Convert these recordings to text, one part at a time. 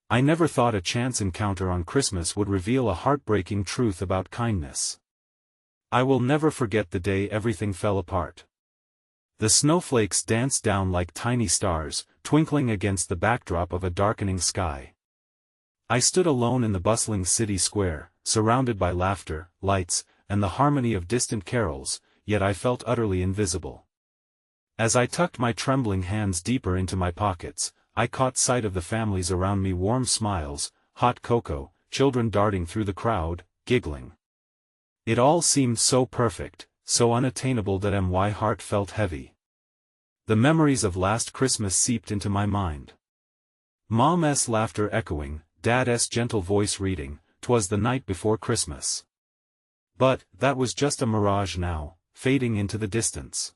I never thought a chance encounter on Christmas would reveal a heartbreaking truth about kindness. I will never forget the day everything fell apart. The snowflakes danced down like tiny stars, twinkling against the backdrop of a darkening sky. I stood alone in the bustling city square, surrounded by laughter, lights, and the harmony of distant carols, yet I felt utterly invisible. As I tucked my trembling hands deeper into my pockets, I caught sight of the families around me, warm smiles, hot cocoa, children darting through the crowd, giggling. It all seemed so perfect, so unattainable that my heart felt heavy. The memories of last Christmas seeped into my mind. Mom's laughter echoing, Dad's gentle voice reading, "'Twas the night before Christmas." But, that was just a mirage now, fading into the distance.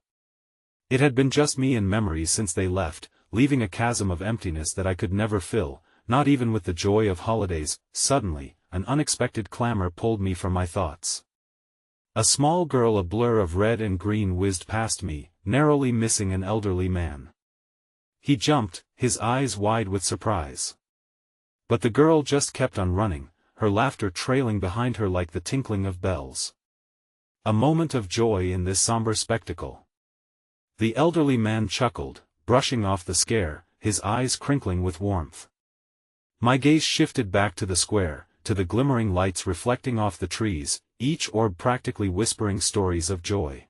It had been just me and memories since they left, leaving a chasm of emptiness that I could never fill, not even with the joy of holidays. Suddenly, an unexpected clamor pulled me from my thoughts. A small girl, a blur of red and green, whizzed past me, narrowly missing an elderly man. He jumped, his eyes wide with surprise. But the girl just kept on running, her laughter trailing behind her like the tinkling of bells. A moment of joy in this somber spectacle. The elderly man chuckled, brushing off the scare, his eyes crinkling with warmth. My gaze shifted back to the square, to the glimmering lights reflecting off the trees, each orb practically whispering stories of joy.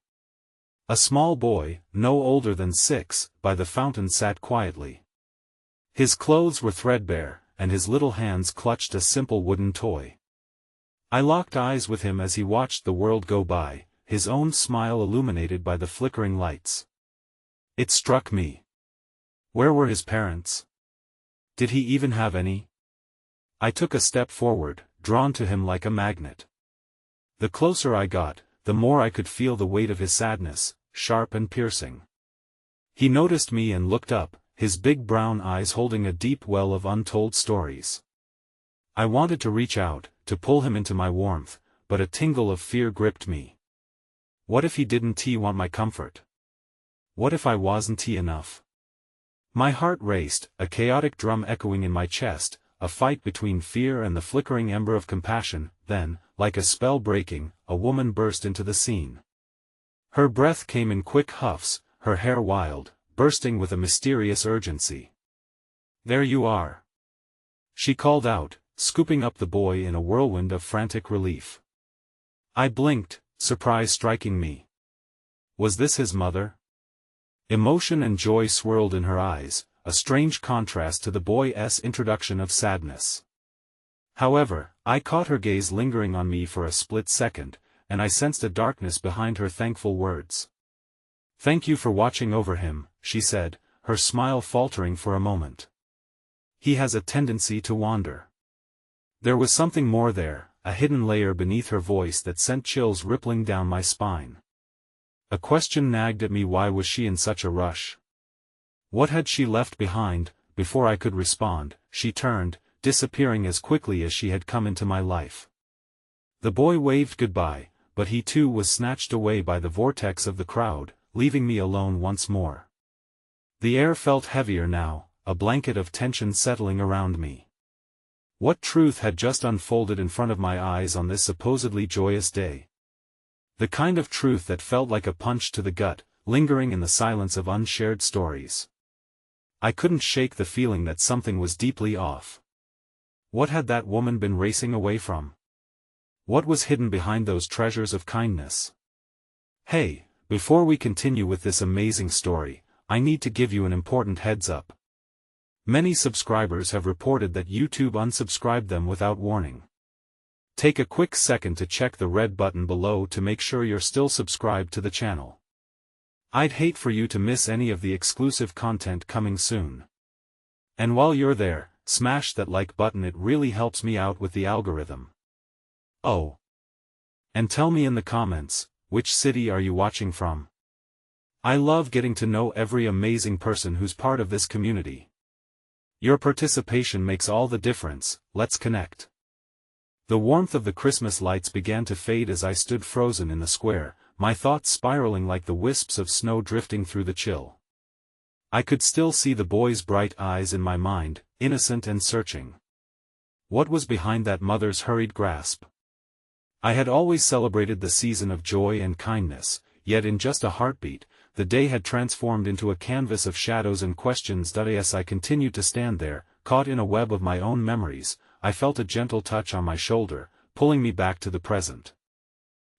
A small boy, no older than 6, by the fountain sat quietly. His clothes were threadbare, and his little hands clutched a simple wooden toy. I locked eyes with him as he watched the world go by, his own smile illuminated by the flickering lights. It struck me. Where were his parents? Did he even have any? I took a step forward, drawn to him like a magnet. The closer I got, the more I could feel the weight of his sadness, sharp and piercing. He noticed me and looked up, his big brown eyes holding a deep well of untold stories. I wanted to reach out, to pull him into my warmth, but a tingle of fear gripped me. What if he didn't want my comfort? What if I wasn't enough? My heart raced, a chaotic drum echoing in my chest, a fight between fear and the flickering ember of compassion. Then, like a spell breaking, a woman burst into the scene. Her breath came in quick huffs, her hair wild, bursting with a mysterious urgency. "There you are!" she called out, scooping up the boy in a whirlwind of frantic relief. I blinked, surprise striking me. Was this his mother? Emotion and joy swirled in her eyes, a strange contrast to the boy's introduction of sadness. However, I caught her gaze lingering on me for a split second, and I sensed a darkness behind her thankful words. "Thank you for watching over him," she said, her smile faltering for a moment. "He has a tendency to wander." There was something more there, a hidden layer beneath her voice that sent chills rippling down my spine. A question nagged at me: why was she in such a rush? What had she left behind? Before I could respond, she turned, disappearing as quickly as she had come into my life. The boy waved goodbye, but he too was snatched away by the vortex of the crowd, leaving me alone once more. The air felt heavier now, a blanket of tension settling around me. What truth had just unfolded in front of my eyes on this supposedly joyous day? The kind of truth that felt like a punch to the gut, lingering in the silence of unshared stories. I couldn't shake the feeling that something was deeply off. What had that woman been racing away from? What was hidden behind those treasures of kindness? Hey, before we continue with this amazing story, I need to give you an important heads up. Many subscribers have reported that YouTube unsubscribed them without warning. Take a quick second to check the red button below to make sure you're still subscribed to the channel. I'd hate for you to miss any of the exclusive content coming soon. And while you're there, smash that like button, it really helps me out with the algorithm. Oh. And tell me in the comments, which city are you watching from? I love getting to know every amazing person who's part of this community. Your participation makes all the difference. Let's connect. The warmth of the Christmas lights began to fade as I stood frozen in the square, my thoughts spiraling like the wisps of snow drifting through the chill. I could still see the boy's bright eyes in my mind, innocent and searching. What was behind that mother's hurried grasp? I had always celebrated the season of joy and kindness, yet in just a heartbeat, the day had transformed into a canvas of shadows and questions. As I continued to stand there, caught in a web of my own memories, I felt a gentle touch on my shoulder, pulling me back to the present.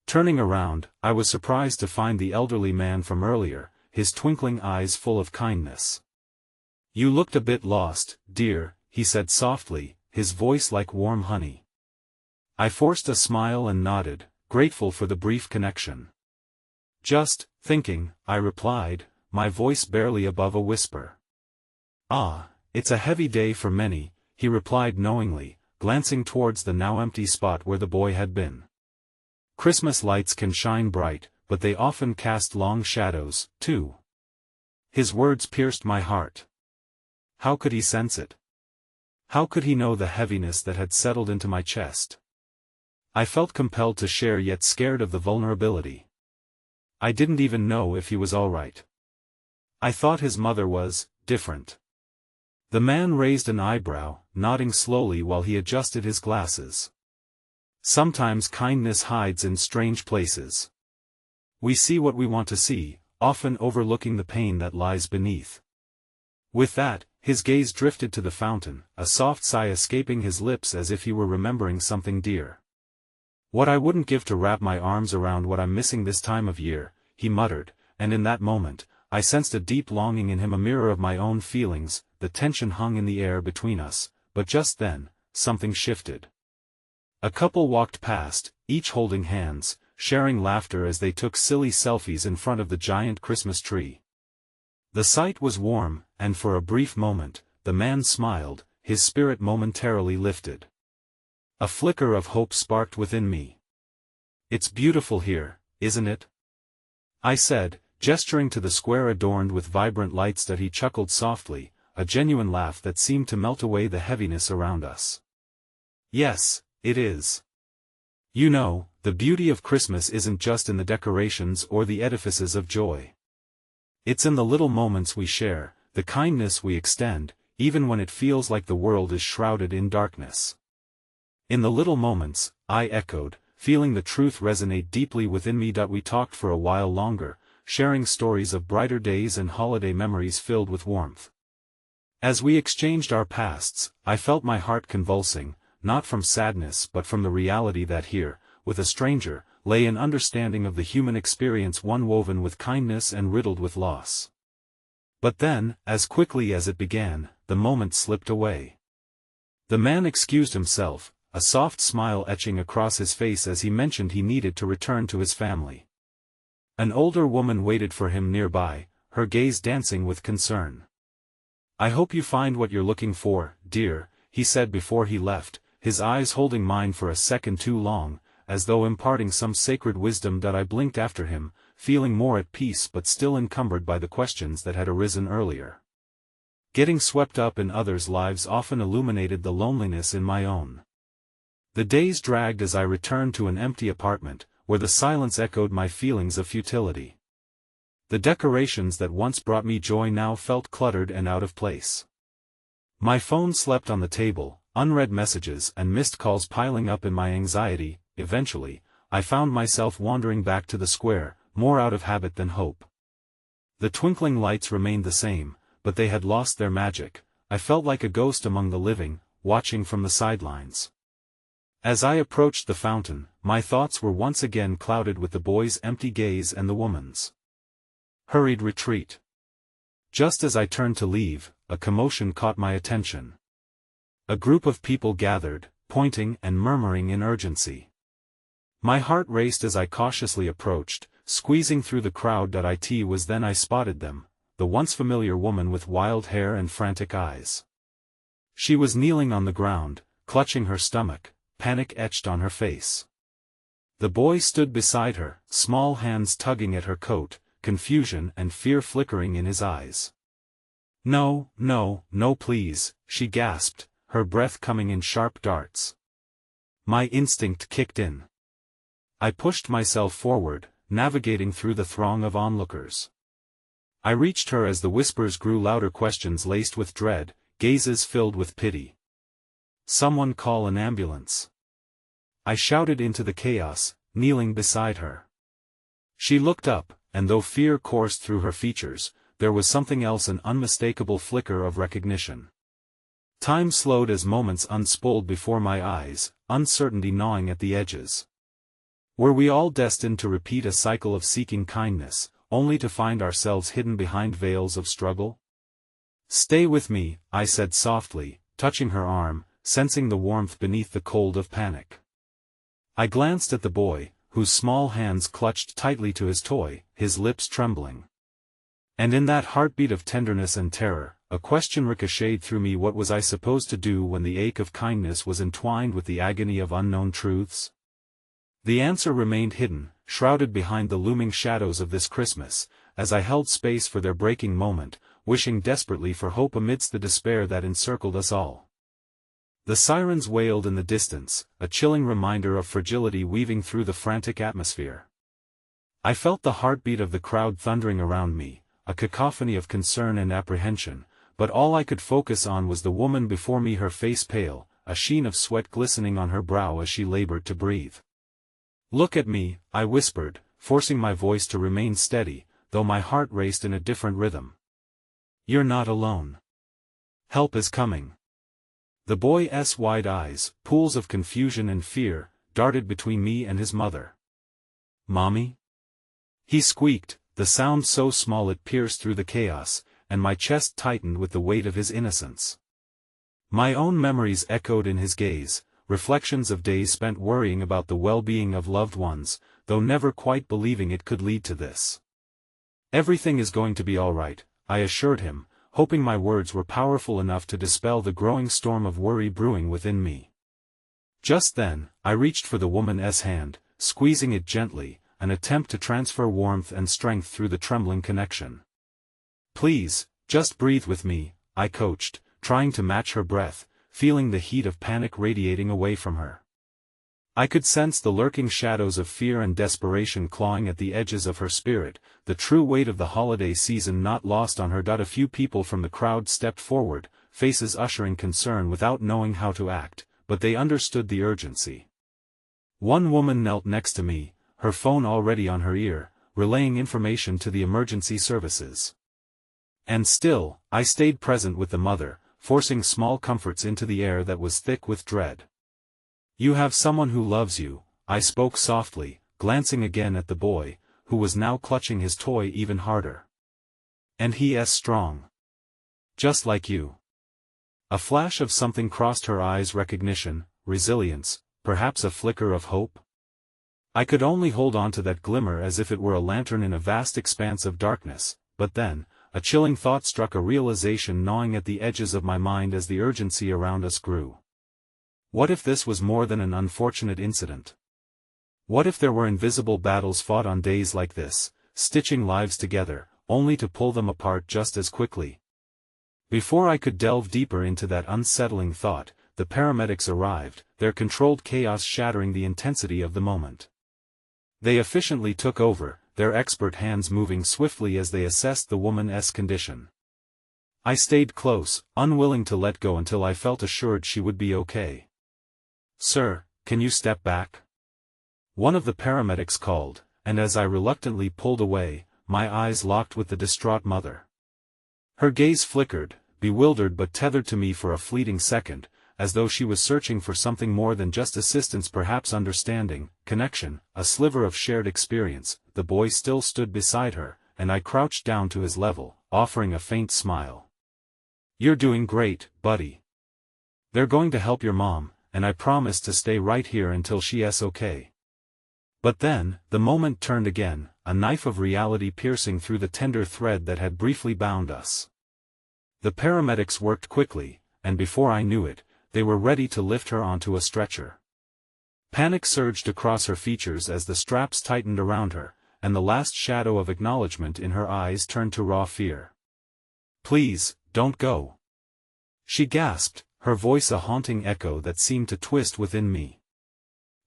Turning around, I was surprised to find the elderly man from earlier, his twinkling eyes full of kindness. "You looked a bit lost, dear," he said softly, his voice like warm honey. I forced a smile and nodded, grateful for the brief connection. "Just thinking," I replied, my voice barely above a whisper. "Ah, it's a heavy day for many," he replied knowingly, glancing towards the now empty spot where the boy had been. "Christmas lights can shine bright, but they often cast long shadows, too." His words pierced my heart. How could he sense it? How could he know the heaviness that had settled into my chest? I felt compelled to share, yet scared of the vulnerability. I didn't even know if he was all right. I thought his mother was different. The man raised an eyebrow, nodding slowly while he adjusted his glasses. "Sometimes kindness hides in strange places. We see what we want to see, often overlooking the pain that lies beneath." With that, his gaze drifted to the fountain, a soft sigh escaping his lips as if he were remembering something dear. "What I wouldn't give to wrap my arms around what I'm missing this time of year," he muttered, and in that moment, I sensed a deep longing in him, a mirror of my own feelings. The tension hung in the air between us, but just then, something shifted. A couple walked past, each holding hands, sharing laughter as they took silly selfies in front of the giant Christmas tree. The sight was warm, and for a brief moment, the man smiled, his spirit momentarily lifted. A flicker of hope sparked within me. "It's beautiful here, isn't it?" I said, gesturing to the square adorned with vibrant lights. That he chuckled softly, a genuine laugh that seemed to melt away the heaviness around us. "Yes, it is. You know, the beauty of Christmas isn't just in the decorations or the edifices of joy. It's in the little moments we share, the kindness we extend, even when it feels like the world is shrouded in darkness." "In the little moments," I echoed, feeling the truth resonate deeply within me. We talked for a while longer, sharing stories of brighter days and holiday memories filled with warmth. As we exchanged our pasts, I felt my heart convulsing, not from sadness but from the reality that here, with a stranger, lay an understanding of the human experience, one woven with kindness and riddled with loss. But then, as quickly as it began, the moment slipped away. The man excused himself, a soft smile etching across his face as he mentioned he needed to return to his family. An older woman waited for him nearby, her gaze dancing with concern. "I hope you find what you're looking for, dear," he said before he left, his eyes holding mine for a second too long, as though imparting some sacred wisdom. I blinked after him, feeling more at peace but still encumbered by the questions that had arisen earlier. Getting swept up in others' lives often illuminated the loneliness in my own. The days dragged as I returned to an empty apartment, where the silence echoed my feelings of futility. The decorations that once brought me joy now felt cluttered and out of place. My phone slept on the table, unread messages and missed calls piling up in my anxiety. Eventually, I found myself wandering back to the square, more out of habit than hope. The twinkling lights remained the same, but they had lost their magic. I felt like a ghost among the living, watching from the sidelines. As I approached the fountain, my thoughts were once again clouded with the boy's empty gaze and the woman's hurried retreat. Just as I turned to leave, a commotion caught my attention. A group of people gathered, pointing and murmuring in urgency. My heart raced as I cautiously approached, squeezing through the crowd. It was then I spotted them, the once familiar woman with wild hair and frantic eyes. She was kneeling on the ground, clutching her stomach, panic etched on her face. The boy stood beside her, small hands tugging at her coat, confusion and fear flickering in his eyes. "No, no, no, please," she gasped, her breath coming in sharp darts. My instinct kicked in. I pushed myself forward, navigating through the throng of onlookers. I reached her as the whispers grew louder, questions laced with dread, gazes filled with pity. Someone call an ambulance. I shouted into the chaos, kneeling beside her. She looked up, and though fear coursed through her features, there was something else, an unmistakable flicker of recognition. Time slowed as moments unspooled before my eyes, uncertainty gnawing at the edges. Were we all destined to repeat a cycle of seeking kindness, only to find ourselves hidden behind veils of struggle? "Stay with me," I said softly, touching her arm, sensing the warmth beneath the cold of panic. I glanced at the boy, whose small hands clutched tightly to his toy, his lips trembling. And in that heartbeat of tenderness and terror, a question ricocheted through me: what was I supposed to do when the ache of kindness was entwined with the agony of unknown truths? The answer remained hidden, shrouded behind the looming shadows of this Christmas, as I held space for their breaking moment, wishing desperately for hope amidst the despair that encircled us all. The sirens wailed in the distance, a chilling reminder of fragility weaving through the frantic atmosphere. I felt the heartbeat of the crowd thundering around me, a cacophony of concern and apprehension, but all I could focus on was the woman before me, her face pale, a sheen of sweat glistening on her brow as she labored to breathe. "Look at me," I whispered, forcing my voice to remain steady, though my heart raced in a different rhythm. "You're not alone. Help is coming." The boy's wide eyes, pools of confusion and fear, darted between me and his mother. "Mommy?" he squeaked, the sound so small it pierced through the chaos, and my chest tightened with the weight of his innocence. My own memories echoed in his gaze, reflections of days spent worrying about the well-being of loved ones, though never quite believing it could lead to this. "Everything is going to be all right," I assured him, hoping my words were powerful enough to dispel the growing storm of worry brewing within me. Just then, I reached for the woman's hand, squeezing it gently, an attempt to transfer warmth and strength through the trembling connection. "Please, just breathe with me," I coaxed, trying to match her breath, feeling the heat of panic radiating away from her. I could sense the lurking shadows of fear and desperation clawing at the edges of her spirit, the true weight of the holiday season not lost on her. A few people from the crowd stepped forward, faces ushering concern without knowing how to act, but they understood the urgency. One woman knelt next to me, her phone already on her ear, relaying information to the emergency services. And still, I stayed present with the mother, forcing small comforts into the air that was thick with dread. "You have someone who loves you," I spoke softly, glancing again at the boy, who was now clutching his toy even harder. "And he is strong. Just like you." A flash of something crossed her eyes: recognition, resilience, perhaps a flicker of hope. I could only hold on to that glimmer as if it were a lantern in a vast expanse of darkness, but then, a chilling thought struck, a realization gnawing at the edges of my mind as the urgency around us grew. What if this was more than an unfortunate incident? What if there were invisible battles fought on days like this, stitching lives together, only to pull them apart just as quickly? Before I could delve deeper into that unsettling thought, the paramedics arrived, their controlled chaos shattering the intensity of the moment. They efficiently took over, their expert hands moving swiftly as they assessed the woman's condition. I stayed close, unwilling to let go until I felt assured she would be okay. "Sir, can you step back?" one of the paramedics called, and as I reluctantly pulled away, my eyes locked with the distraught mother. Her gaze flickered, bewildered but tethered to me for a fleeting second, as though she was searching for something more than just assistance, perhaps understanding, connection, a sliver of shared experience. The boy still stood beside her, and I crouched down to his level, offering a faint smile. "You're doing great, buddy. They're going to help your mom, and I promise to stay right here until she's okay." But then, the moment turned again, a knife of reality piercing through the tender thread that had briefly bound us. The paramedics worked quickly, and before I knew it, they were ready to lift her onto a stretcher. Panic surged across her features as the straps tightened around her, and the last shadow of acknowledgement in her eyes turned to raw fear. "Please, don't go," she gasped, her voice a haunting echo that seemed to twist within me.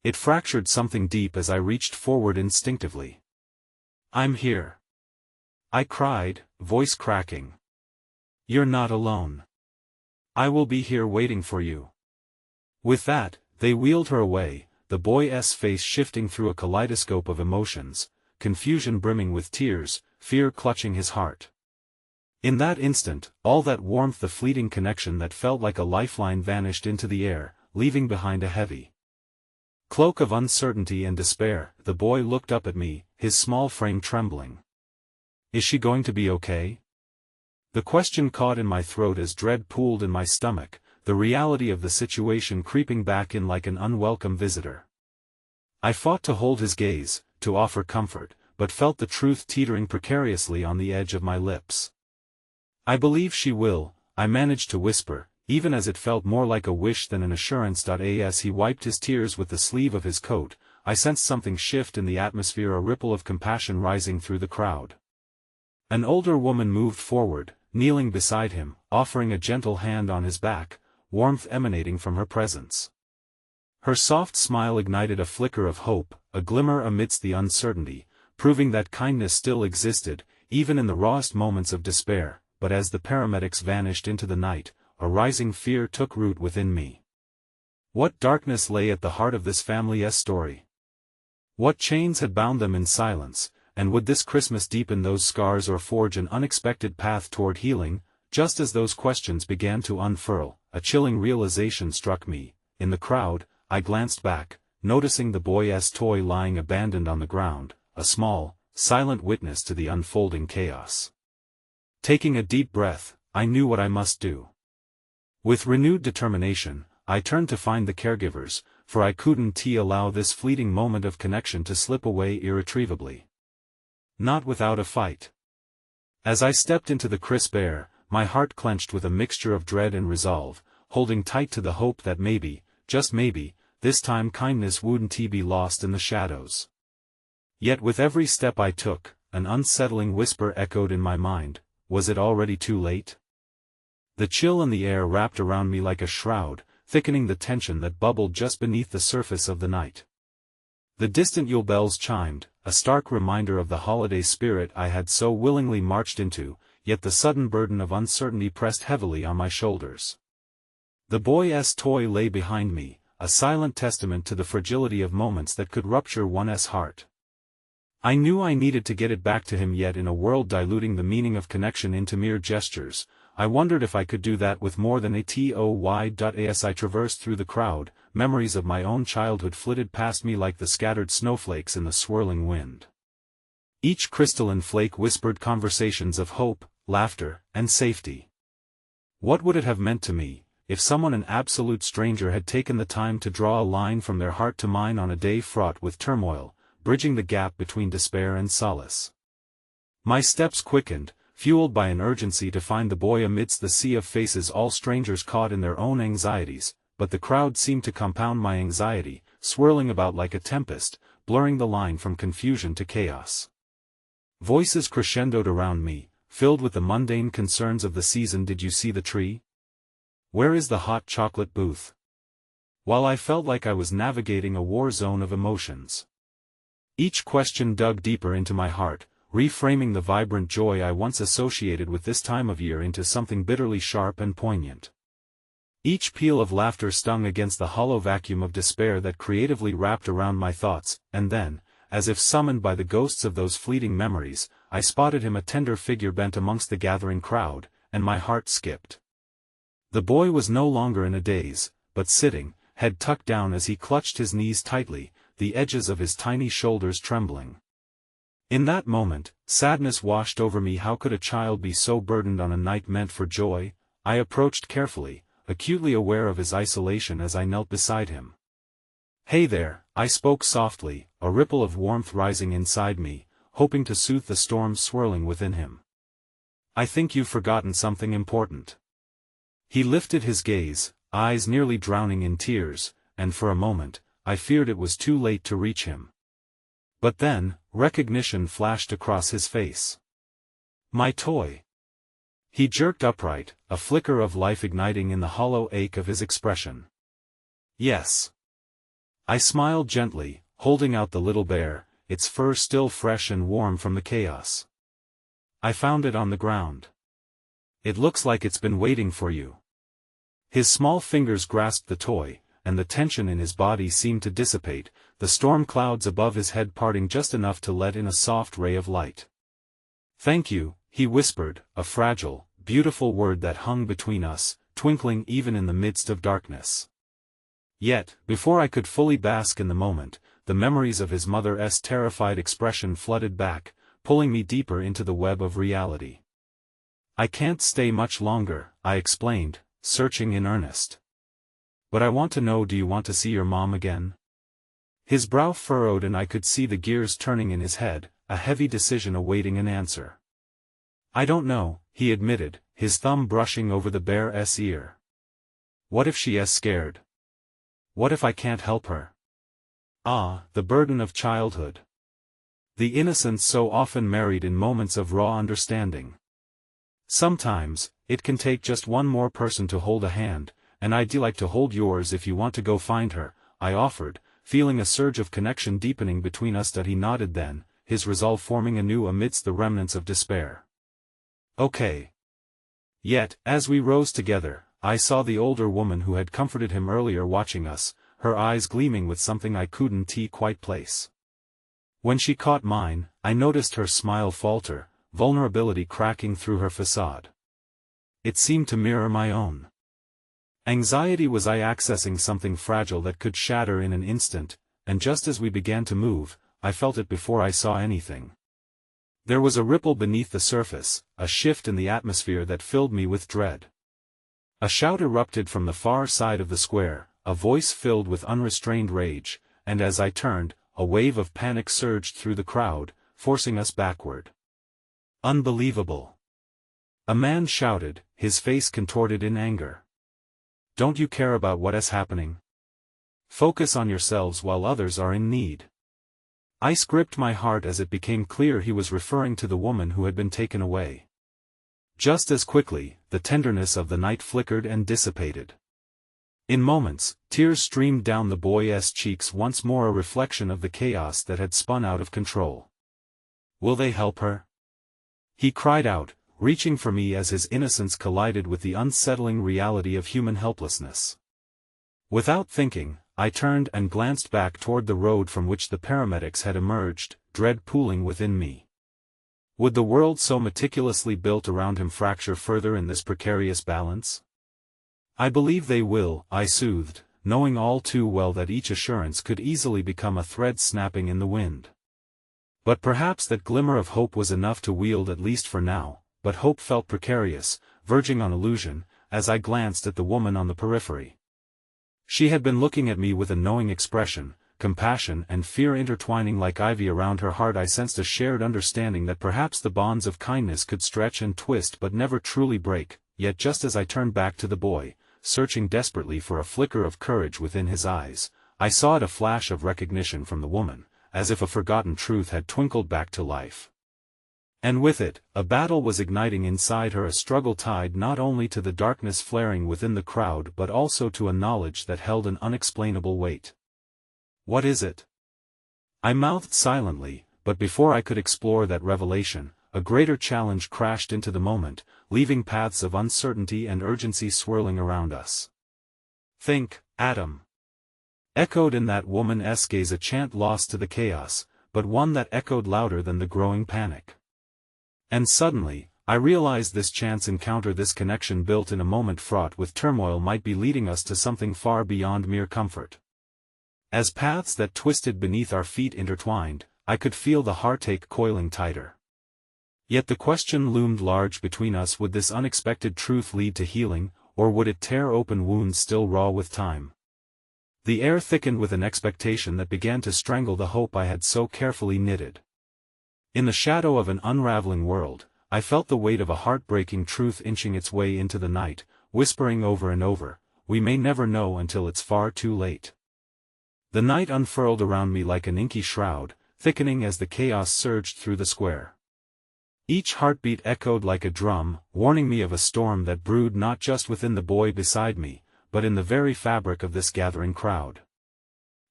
It fractured something deep as I reached forward instinctively. "I'm here," I cried, voice cracking. "You're not alone. I will be here waiting for you." With that, they wheeled her away, the boy's face shifting through a kaleidoscope of emotions, confusion brimming with tears, fear clutching his heart. In that instant, all that warmth, the fleeting connection that felt like a lifeline, vanished into the air, leaving behind a heavy cloak of uncertainty and despair. The boy looked up at me, his small frame trembling. "Is she going to be okay?" The question caught in my throat as dread pooled in my stomach, the reality of the situation creeping back in like an unwelcome visitor. I fought to hold his gaze, to offer comfort, but felt the truth teetering precariously on the edge of my lips. "I believe she will," I managed to whisper, even as it felt more like a wish than an assurance. As he wiped his tears with the sleeve of his coat, I sensed something shift in the atmosphere, a ripple of compassion rising through the crowd. An older woman moved forward, kneeling beside him, offering a gentle hand on his back, warmth emanating from her presence. Her soft smile ignited a flicker of hope, a glimmer amidst the uncertainty, proving that kindness still existed, even in the rawest moments of despair. But as the paramedics vanished into the night, a rising fear took root within me. What darkness lay at the heart of this family's story? What chains had bound them in silence, and would this Christmas deepen those scars or forge an unexpected path toward healing? Just as those questions began to unfurl, a chilling realization struck me. In the crowd, I glanced back, noticing the boy's toy lying abandoned on the ground, a small, silent witness to the unfolding chaos. Taking a deep breath, I knew what I must do. With renewed determination, I turned to find the caregivers, for I couldn't allow this fleeting moment of connection to slip away irretrievably. Not without a fight. As I stepped into the crisp air, my heart clenched with a mixture of dread and resolve, holding tight to the hope that maybe, just maybe, this time kindness wouldn't be lost in the shadows. Yet with every step I took, an unsettling whisper echoed in my mind. Was it already too late? The chill in the air wrapped around me like a shroud, thickening the tension that bubbled just beneath the surface of the night. The distant Yule bells chimed, a stark reminder of the holiday spirit I had so willingly marched into, yet the sudden burden of uncertainty pressed heavily on my shoulders. The boy's toy lay behind me, a silent testament to the fragility of moments that could rupture one's heart. I knew I needed to get it back to him, yet in a world diluting the meaning of connection into mere gestures, I wondered if I could do that with more than a toy. As I traversed through the crowd, memories of my own childhood flitted past me like the scattered snowflakes in the swirling wind. Each crystalline flake whispered conversations of hope, laughter, and safety. What would it have meant to me, if someone, an absolute stranger, had taken the time to draw a line from their heart to mine on a day fraught with turmoil, bridging the gap between despair and solace? My steps quickened, fueled by an urgency to find the boy amidst the sea of faces, all strangers caught in their own anxieties, but the crowd seemed to compound my anxiety, swirling about like a tempest, blurring the line from confusion to chaos. Voices crescendoed around me, filled with the mundane concerns of the season. Did you see the tree? Where is the hot chocolate booth? While I felt like I was navigating a war zone of emotions. Each question dug deeper into my heart, reframing the vibrant joy I once associated with this time of year into something bitterly sharp and poignant. Each peal of laughter stung against the hollow vacuum of despair that creatively wrapped around my thoughts, and then, as if summoned by the ghosts of those fleeting memories, I spotted him, a tender figure bent amongst the gathering crowd, and my heart skipped. The boy was no longer in a daze, but sitting, head tucked down as he clutched his knees tightly, the edges of his tiny shoulders trembling. In that moment, sadness washed over me. How could a child be so burdened on a night meant for joy? I approached carefully, acutely aware of his isolation as I knelt beside him. "Hey there," I spoke softly, a ripple of warmth rising inside me, hoping to soothe the storm swirling within him. "I think you've forgotten something important." He lifted his gaze, eyes nearly drowning in tears, and for a moment, I feared it was too late to reach him. But then, recognition flashed across his face. My toy. He jerked upright, a flicker of life igniting in the hollow ache of his expression. "Yes." I smiled gently, holding out the little bear, its fur still fresh and warm from the chaos. "I found it on the ground. It looks like it's been waiting for you." His small fingers grasped the toy, and the tension in his body seemed to dissipate, the storm clouds above his head parting just enough to let in a soft ray of light. "Thank you," he whispered, a fragile, beautiful word that hung between us, twinkling even in the midst of darkness. Yet, before I could fully bask in the moment, the memories of his mother's terrified expression flooded back, pulling me deeper into the web of reality. "I can't stay much longer," I explained, searching in earnest. "But I want to know, do you want to see your mom again?" His brow furrowed and I could see the gears turning in his head, a heavy decision awaiting an answer. "I don't know," he admitted, his thumb brushing over the bear's ear. "What if she is scared? What if I can't help her?" Ah, the burden of childhood. The innocence so often married in moments of raw understanding. "Sometimes, it can take just one more person to hold a hand, and I'd like to hold yours if you want to go find her," I offered, feeling a surge of connection deepening between us. That he nodded then, his resolve forming anew amidst the remnants of despair. "Okay." Yet, as we rose together, I saw the older woman who had comforted him earlier watching us, her eyes gleaming with something I couldn't quite place. When she caught mine, I noticed her smile falter, vulnerability cracking through her facade. It seemed to mirror my own. Anxiety was I accessing something fragile that could shatter in an instant, and just as we began to move, I felt it before I saw anything. There was a ripple beneath the surface, a shift in the atmosphere that filled me with dread. A shout erupted from the far side of the square, a voice filled with unrestrained rage, and as I turned, a wave of panic surged through the crowd, forcing us backward. "Unbelievable!" a man shouted, his face contorted in anger. "Don't you care about what is happening? Focus on yourselves while others are in need." I gripped my heart as it became clear he was referring to the woman who had been taken away. Just as quickly, the tenderness of the night flickered and dissipated. In moments, tears streamed down the boy's cheeks, once more a reflection of the chaos that had spun out of control. "Will they help her?" he cried out, reaching for me as his innocence collided with the unsettling reality of human helplessness. Without thinking, I turned and glanced back toward the road from which the paramedics had emerged, dread pooling within me. Would the world so meticulously built around him fracture further in this precarious balance? "I believe they will," I soothed, knowing all too well that each assurance could easily become a thread snapping in the wind. But perhaps that glimmer of hope was enough to wield at least for now, but hope felt precarious, verging on illusion, as I glanced at the woman on the periphery. She had been looking at me with a knowing expression, compassion and fear intertwining like ivy around her heart. I sensed a shared understanding that perhaps the bonds of kindness could stretch and twist but never truly break, yet just as I turned back to the boy, searching desperately for a flicker of courage within his eyes, I saw it a flash of recognition from the woman, as if a forgotten truth had twinkled back to life. And with it, a battle was igniting inside her, a struggle tied not only to the darkness flaring within the crowd but also to a knowledge that held an unexplainable weight. "What is it?" I mouthed silently, but before I could explore that revelation, a greater challenge crashed into the moment, leaving paths of uncertainty and urgency swirling around us. "Think, Adam!" echoed in that woman's gaze, a chant lost to the chaos, but one that echoed louder than the growing panic. And suddenly, I realized this chance encounter, this connection built in a moment fraught with turmoil, might be leading us to something far beyond mere comfort. As paths that twisted beneath our feet intertwined, I could feel the heartache coiling tighter. Yet the question loomed large between us: would this unexpected truth lead to healing, or would it tear open wounds still raw with time? The air thickened with an expectation that began to strangle the hope I had so carefully knitted. In the shadow of an unraveling world, I felt the weight of a heartbreaking truth inching its way into the night, whispering over and over, "We may never know until it's far too late." The night unfurled around me like an inky shroud, thickening as the chaos surged through the square. Each heartbeat echoed like a drum, warning me of a storm that brewed not just within the boy beside me, but in the very fabric of this gathering crowd.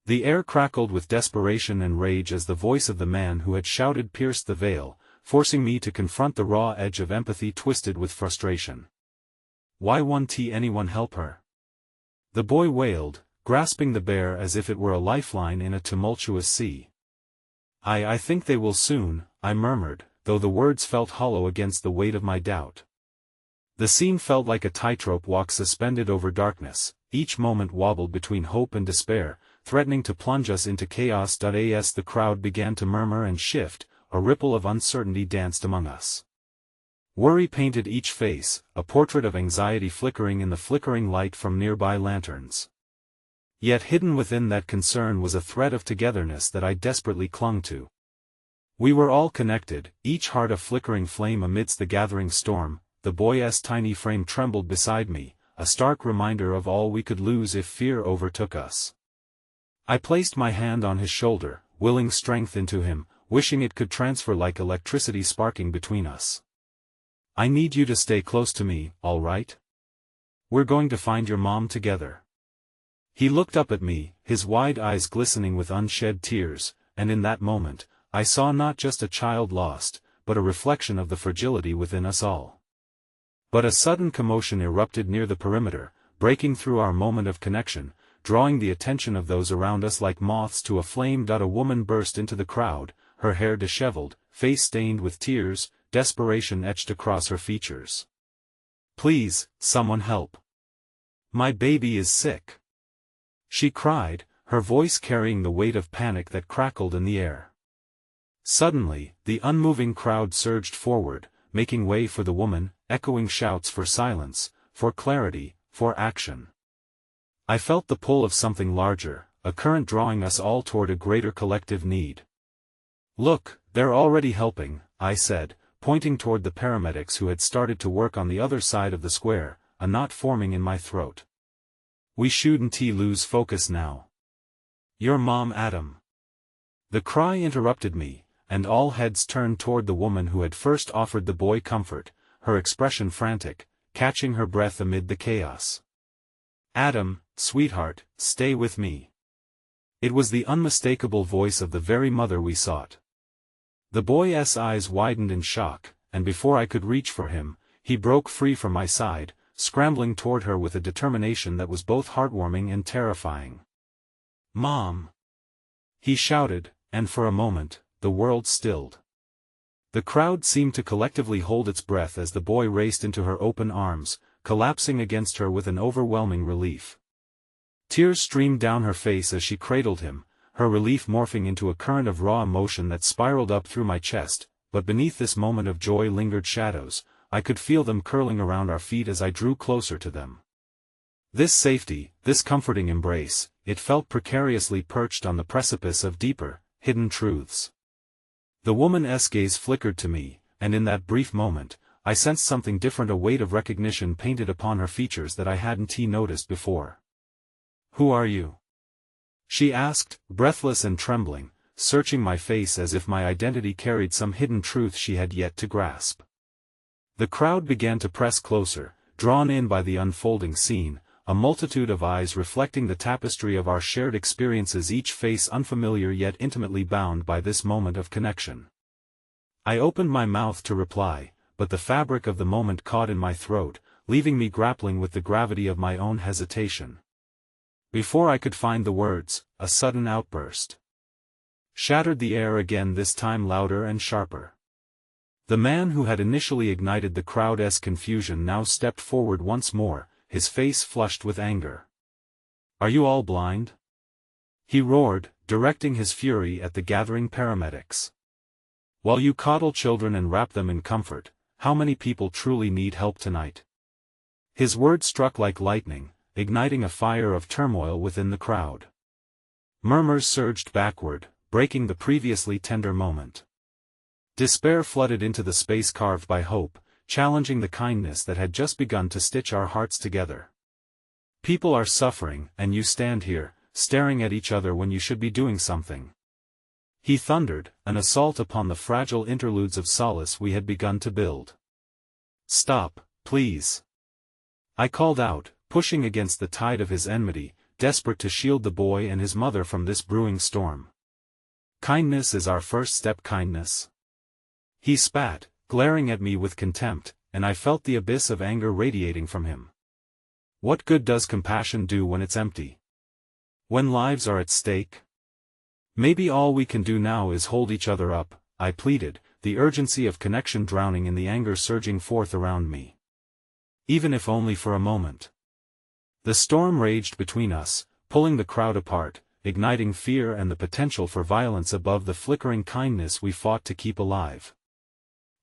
The air crackled with desperation and rage as the voice of the man who had shouted pierced the veil, forcing me to confront the raw edge of empathy twisted with frustration. "Why won't anyone help her?" the boy wailed, grasping the bear as if it were a lifeline in a tumultuous sea. I think they will soon," I murmured, though the words felt hollow against the weight of my doubt. The scene felt like a tightrope walk suspended over darkness, each moment wobbled between hope and despair, threatening to plunge us into chaos. As the crowd began to murmur and shift, a ripple of uncertainty danced among us. Worry painted each face, a portrait of anxiety flickering in the flickering light from nearby lanterns. Yet hidden within that concern was a thread of togetherness that I desperately clung to. We were all connected, each heart a flickering flame amidst the gathering storm. The boy's tiny frame trembled beside me, a stark reminder of all we could lose if fear overtook us. I placed my hand on his shoulder, willing strength into him, wishing it could transfer like electricity sparking between us. "I need you to stay close to me, all right? We're going to find your mom together." He looked up at me, his wide eyes glistening with unshed tears, and in that moment, I saw not just a child lost, but a reflection of the fragility within us all. But a sudden commotion erupted near the perimeter, breaking through our moment of connection, drawing the attention of those around us like moths to a flame. A woman burst into the crowd, her hair disheveled, face stained with tears, desperation etched across her features. "Please, someone help. My baby is sick," she cried, her voice carrying the weight of panic that crackled in the air. Suddenly, the unmoving crowd surged forward, making way for the woman, echoing shouts for silence, for clarity, for action. I felt the pull of something larger, a current drawing us all toward a greater collective need. "Look, they're already helping," I said, pointing toward the paramedics who had started to work on the other side of the square, a knot forming in my throat. "We shouldn't lose focus now. Your mom, Adam." The cry interrupted me, and all heads turned toward the woman who had first offered the boy comfort, her expression frantic, catching her breath amid the chaos. "Adam, sweetheart, stay with me." It was the unmistakable voice of the very mother we sought. The boy's eyes widened in shock, and before I could reach for him, he broke free from my side, scrambling toward her with a determination that was both heartwarming and terrifying. "Mom!" he shouted, and for a moment, the world stilled. The crowd seemed to collectively hold its breath as the boy raced into her open arms, collapsing against her with an overwhelming relief. Tears streamed down her face as she cradled him, her relief morphing into a current of raw emotion that spiraled up through my chest. But beneath this moment of joy lingered shadows. I could feel them curling around our feet as I drew closer to them. This safety, this comforting embrace, it felt precariously perched on the precipice of deeper, hidden truths. The woman's gaze flickered to me, and in that brief moment, I sensed something different, a weight of recognition painted upon her features that I hadn't noticed before. "Who are you?" she asked, breathless and trembling, searching my face as if my identity carried some hidden truth she had yet to grasp. The crowd began to press closer, drawn in by the unfolding scene, a multitude of eyes reflecting the tapestry of our shared experiences, each face unfamiliar yet intimately bound by this moment of connection. I opened my mouth to reply, but the fabric of the moment caught in my throat, leaving me grappling with the gravity of my own hesitation. Before I could find the words, a sudden outburst shattered the air again, this time louder and sharper. The man who had initially ignited the crowd's confusion now stepped forward once more, his face flushed with anger. "Are you all blind?" he roared, directing his fury at the gathering paramedics. "While you coddle children and wrap them in comfort, how many people truly need help tonight?" His words struck like lightning, igniting a fire of turmoil within the crowd. Murmurs surged backward, breaking the previously tender moment. Despair flooded into the space carved by hope, challenging the kindness that had just begun to stitch our hearts together. "People are suffering, and you stand here, staring at each other when you should be doing something," he thundered, an assault upon the fragile interludes of solace we had begun to build. "Stop, please," I called out, pushing against the tide of his enmity, desperate to shield the boy and his mother from this brewing storm. "Kindness is our first step, kindness." He spat, glaring at me with contempt, and I felt the abyss of anger radiating from him. "What good does compassion do when it's empty? When lives are at stake? Maybe all we can do now is hold each other up, I pleaded, the urgency of connection drowning in the anger surging forth around me. Even if only for a moment. The storm raged between us, pulling the crowd apart, igniting fear and the potential for violence above the flickering kindness we fought to keep alive.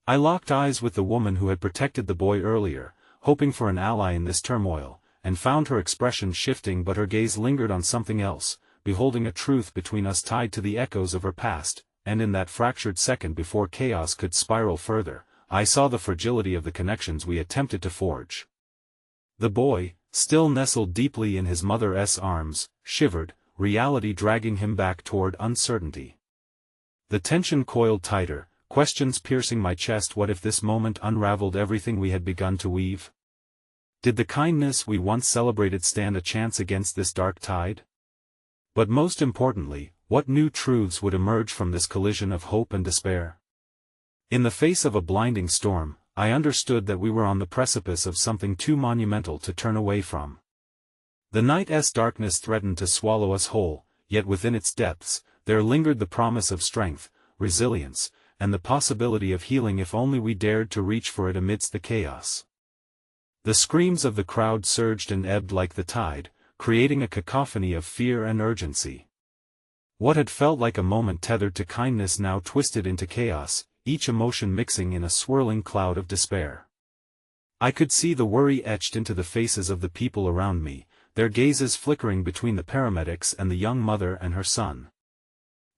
I locked eyes with the woman who had protected the boy earlier, hoping for an ally in this turmoil, and found her expression shifting, but her gaze lingered on something else, beholding a truth between us tied to the echoes of her past, and in that fractured second before chaos could spiral further, I saw the fragility of the connections we attempted to forge. The boy, still nestled deeply in his mother's arms, shivered, reality dragging him back toward uncertainty. The tension coiled tighter, questions piercing my chest. What if this moment unraveled everything we had begun to weave? Did the kindness we once celebrated stand a chance against this dark tide? But most importantly, what new truths would emerge from this collision of hope and despair? In the face of a blinding storm, I understood that we were on the precipice of something too monumental to turn away from. The night's darkness threatened to swallow us whole, yet within its depths, there lingered the promise of strength, resilience, and the possibility of healing if only we dared to reach for it amidst the chaos. The screams of the crowd surged and ebbed like the tide, creating a cacophony of fear and urgency. What had felt like a moment tethered to kindness now twisted into chaos, each emotion mixing in a swirling cloud of despair. I could see the worry etched into the faces of the people around me, their gazes flickering between the paramedics and the young mother and her son.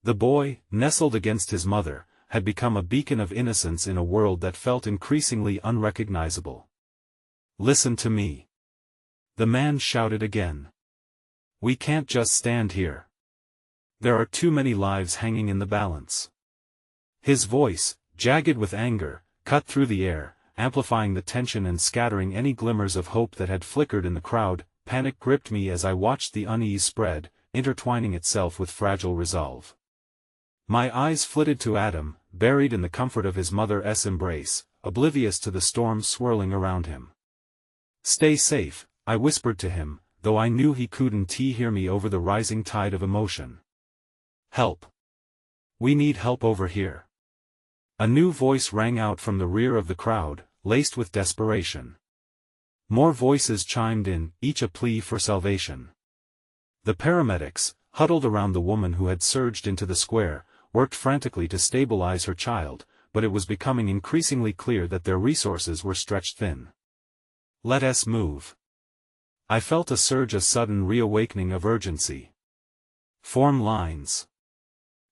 The boy, nestled against his mother, had become a beacon of innocence in a world that felt increasingly unrecognizable. "Listen to me," the man shouted again. "We can't just stand here. There are too many lives hanging in the balance." His voice, jagged with anger, cut through the air, amplifying the tension and scattering any glimmers of hope that had flickered in the crowd. Panic gripped me as I watched the unease spread, intertwining itself with fragile resolve. My eyes flitted to Adam, buried in the comfort of his mother's embrace, oblivious to the storm swirling around him. "Stay safe," I whispered to him, though I knew he couldn't hear me over the rising tide of emotion. "Help. We need help over here." A new voice rang out from the rear of the crowd, laced with desperation. More voices chimed in, each a plea for salvation. The paramedics, huddled around the woman who had surged into the square, worked frantically to stabilize her child, but it was becoming increasingly clear that their resources were stretched thin. "Let us move." I felt a surge, a sudden reawakening of urgency. "Form lines.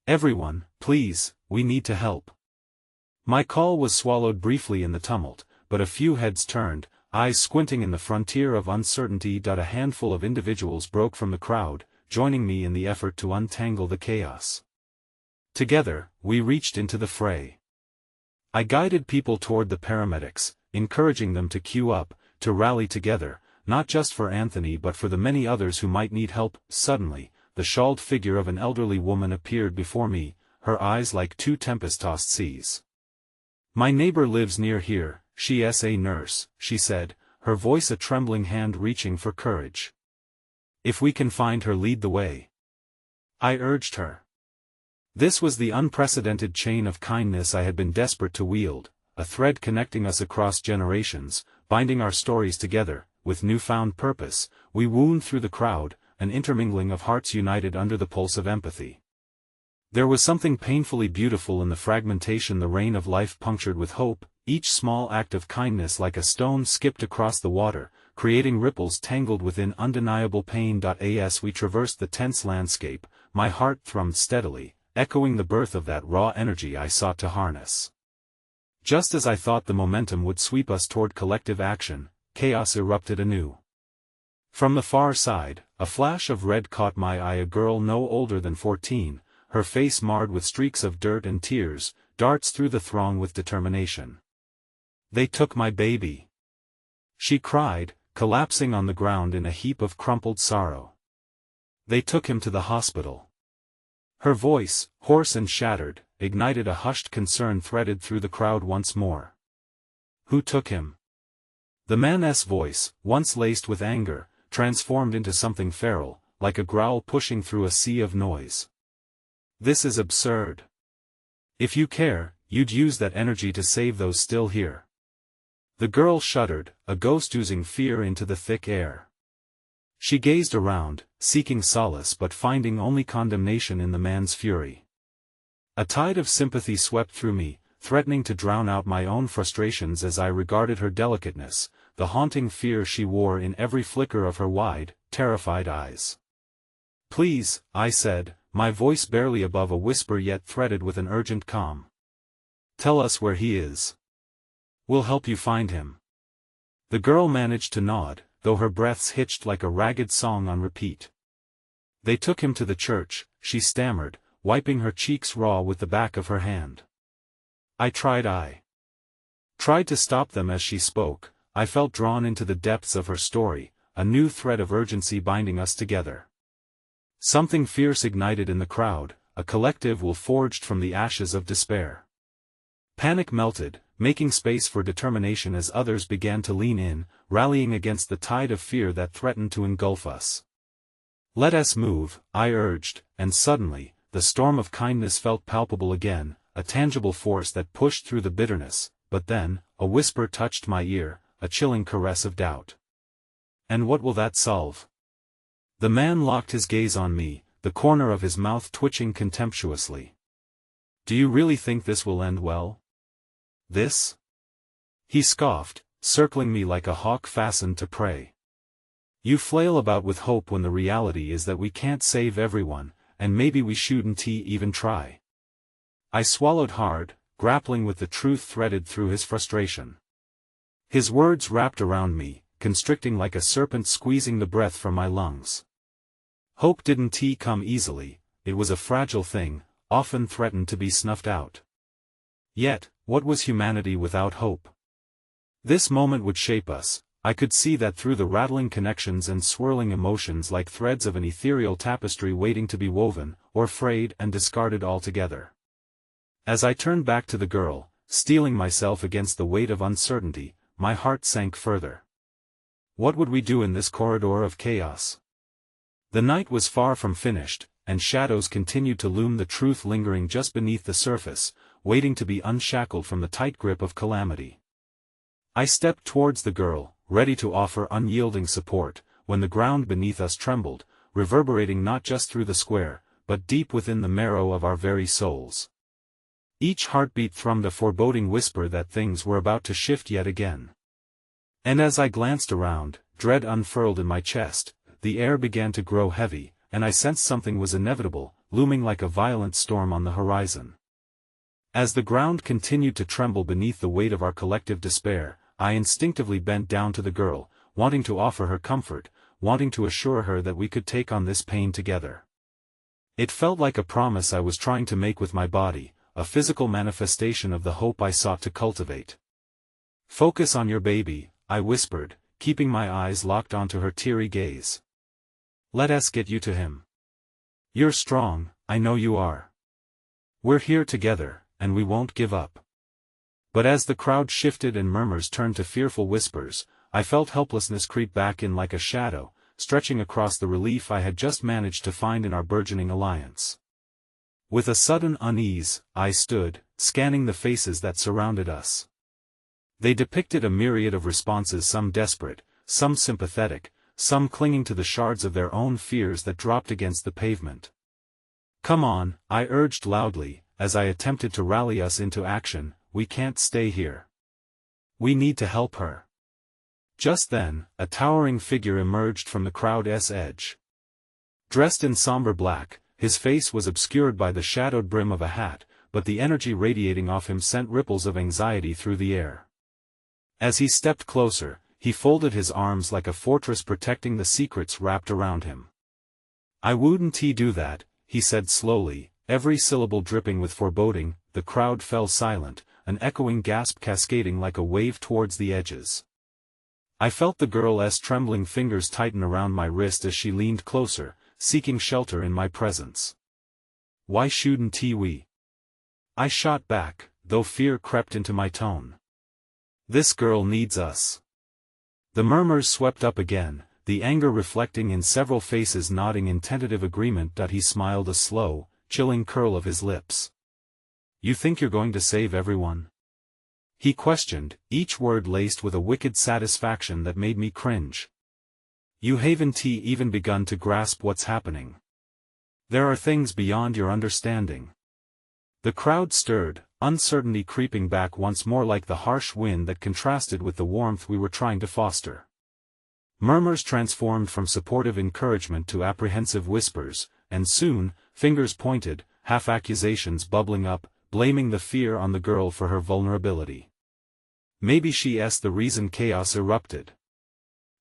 Everyone, please, we need to help." My call was swallowed briefly in the tumult, but a few heads turned, eyes squinting in the frontier of uncertainty. A handful of individuals broke from the crowd, joining me in the effort to untangle the chaos. Together, we reached into the fray. I guided people toward the paramedics, encouraging them to queue up, to rally together, not just for Anthony but for the many others who might need help. Suddenly, the shawled figure of an elderly woman appeared before me, her eyes like two tempest-tossed seas. "My neighbor lives near here, she's a nurse," she said, her voice a trembling hand reaching for courage. "If we can find her, lead the way," I urged her. This was the unprecedented chain of kindness I had been desperate to wield, a thread connecting us across generations, binding our stories together. With newfound purpose, we wound through the crowd, an intermingling of hearts united under the pulse of empathy. There was something painfully beautiful in the fragmentation, the rain of life punctured with hope, each small act of kindness like a stone skipped across the water, creating ripples tangled within undeniable pain. As we traversed the tense landscape, my heart thrummed steadily, echoing the birth of that raw energy I sought to harness. Just as I thought the momentum would sweep us toward collective action, chaos erupted anew. From the far side, a flash of red caught my eye. A girl no older than 14, her face marred with streaks of dirt and tears, darts through the throng with determination. "They took my baby," she cried, collapsing on the ground in a heap of crumpled sorrow. "They took him to the hospital." Her voice, hoarse and shattered, ignited a hushed concern threaded through the crowd once more. "Who took him?" The man's voice, once laced with anger, transformed into something feral, like a growl pushing through a sea of noise. This is absurd. If you care, you'd use that energy to save those still here. The girl shuddered, a ghost oozing fear into the thick air. She gazed around, seeking solace but finding only condemnation in the man's fury. A tide of sympathy swept through me, threatening to drown out my own frustrations as I regarded her delicateness, the haunting fear she wore in every flicker of her wide, terrified eyes. "Please," I said, my voice barely above a whisper yet threaded with an urgent calm. "Tell us where he is. We'll help you find him." The girl managed to nod, though her breaths hitched like a ragged song on repeat. "They took him to the church," she stammered, wiping her cheeks raw with the back of her hand. I tried to stop them as she spoke. I felt drawn into the depths of her story, a new thread of urgency binding us together. Something fierce ignited in the crowd, a collective will forged from the ashes of despair. Panic melted, making space for determination as others began to lean in, rallying against the tide of fear that threatened to engulf us. "Let us move," I urged, and suddenly, the storm of kindness felt palpable again, a tangible force that pushed through the bitterness, but then, a whisper touched my ear, a chilling caress of doubt. "And what will that solve?" The man locked his gaze on me, the corner of his mouth twitching contemptuously. "Do you really think this will end well? This?" He scoffed, circling me like a hawk fastened to prey. "You flail about with hope when the reality is that we can't save everyone, and maybe we shouldn't even try." I swallowed hard, grappling with the truth threaded through his frustration. His words wrapped around me, constricting like a serpent squeezing the breath from my lungs. Hope didn't come easily, it was a fragile thing, often threatened to be snuffed out. Yet, what was humanity without hope? This moment would shape us. I could see that through the rattling connections and swirling emotions like threads of an ethereal tapestry waiting to be woven, or frayed and discarded altogether. As I turned back to the girl, steeling myself against the weight of uncertainty, my heart sank further. What would we do in this corridor of chaos? The night was far from finished, and shadows continued to loom, the truth lingering just beneath the surface, waiting to be unshackled from the tight grip of calamity. I stepped towards the girl, ready to offer unyielding support, when the ground beneath us trembled, reverberating not just through the square, but deep within the marrow of our very souls. Each heartbeat thrummed a foreboding whisper that things were about to shift yet again. And as I glanced around, dread unfurled in my chest, the air began to grow heavy, and I sensed something was inevitable, looming like a violent storm on the horizon. As the ground continued to tremble beneath the weight of our collective despair, I instinctively bent down to the girl, wanting to offer her comfort, wanting to assure her that we could take on this pain together. It felt like a promise I was trying to make with my body, a physical manifestation of the hope I sought to cultivate. "Focus on your baby," I whispered, keeping my eyes locked onto her teary gaze. "Let us get you to him. You're strong, I know you are. We're here together, and we won't give up." But as the crowd shifted and murmurs turned to fearful whispers, I felt helplessness creep back in like a shadow, stretching across the relief I had just managed to find in our burgeoning alliance. With a sudden unease, I stood, scanning the faces that surrounded us. They depicted a myriad of responses, some desperate, some sympathetic, some clinging to the shards of their own fears that dropped against the pavement. "Come on," I urged loudly, as I attempted to rally us into action, "we can't stay here. We need to help her." Just then, a towering figure emerged from the crowd's edge. Dressed in somber black, his face was obscured by the shadowed brim of a hat, but the energy radiating off him sent ripples of anxiety through the air. As he stepped closer, he folded his arms like a fortress protecting the secrets wrapped around him. "I wouldn't do that," he said slowly, every syllable dripping with foreboding. The crowd fell silent, an echoing gasp cascading like a wave towards the edges. I felt the girl's trembling fingers tighten around my wrist as she leaned closer, seeking shelter in my presence. "Why shouldn't we?" I shot back, though fear crept into my tone. "This girl needs us." The murmurs swept up again, the anger reflecting in several faces nodding in tentative agreement. He smiled a slow, chilling curl of his lips. "You think you're going to save everyone?" he questioned, each word laced with a wicked satisfaction that made me cringe. "You haven't even begun to grasp what's happening. There are things beyond your understanding." The crowd stirred, uncertainty creeping back once more like the harsh wind that contrasted with the warmth we were trying to foster. Murmurs transformed from supportive encouragement to apprehensive whispers, and soon, fingers pointed, half-accusations bubbling up, blaming the fear on the girl for her vulnerability. "Maybe she's the reason chaos erupted,"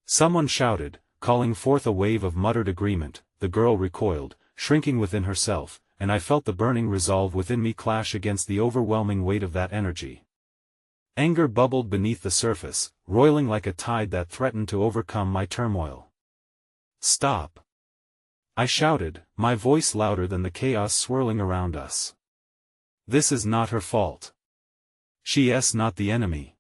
someone shouted, calling forth a wave of muttered agreement. The girl recoiled, shrinking within herself, and I felt the burning resolve within me clash against the overwhelming weight of that energy. Anger bubbled beneath the surface, roiling like a tide that threatened to overcome my turmoil. "Stop!" I shouted, my voice louder than the chaos swirling around us. "This is not her fault. She's not the enemy."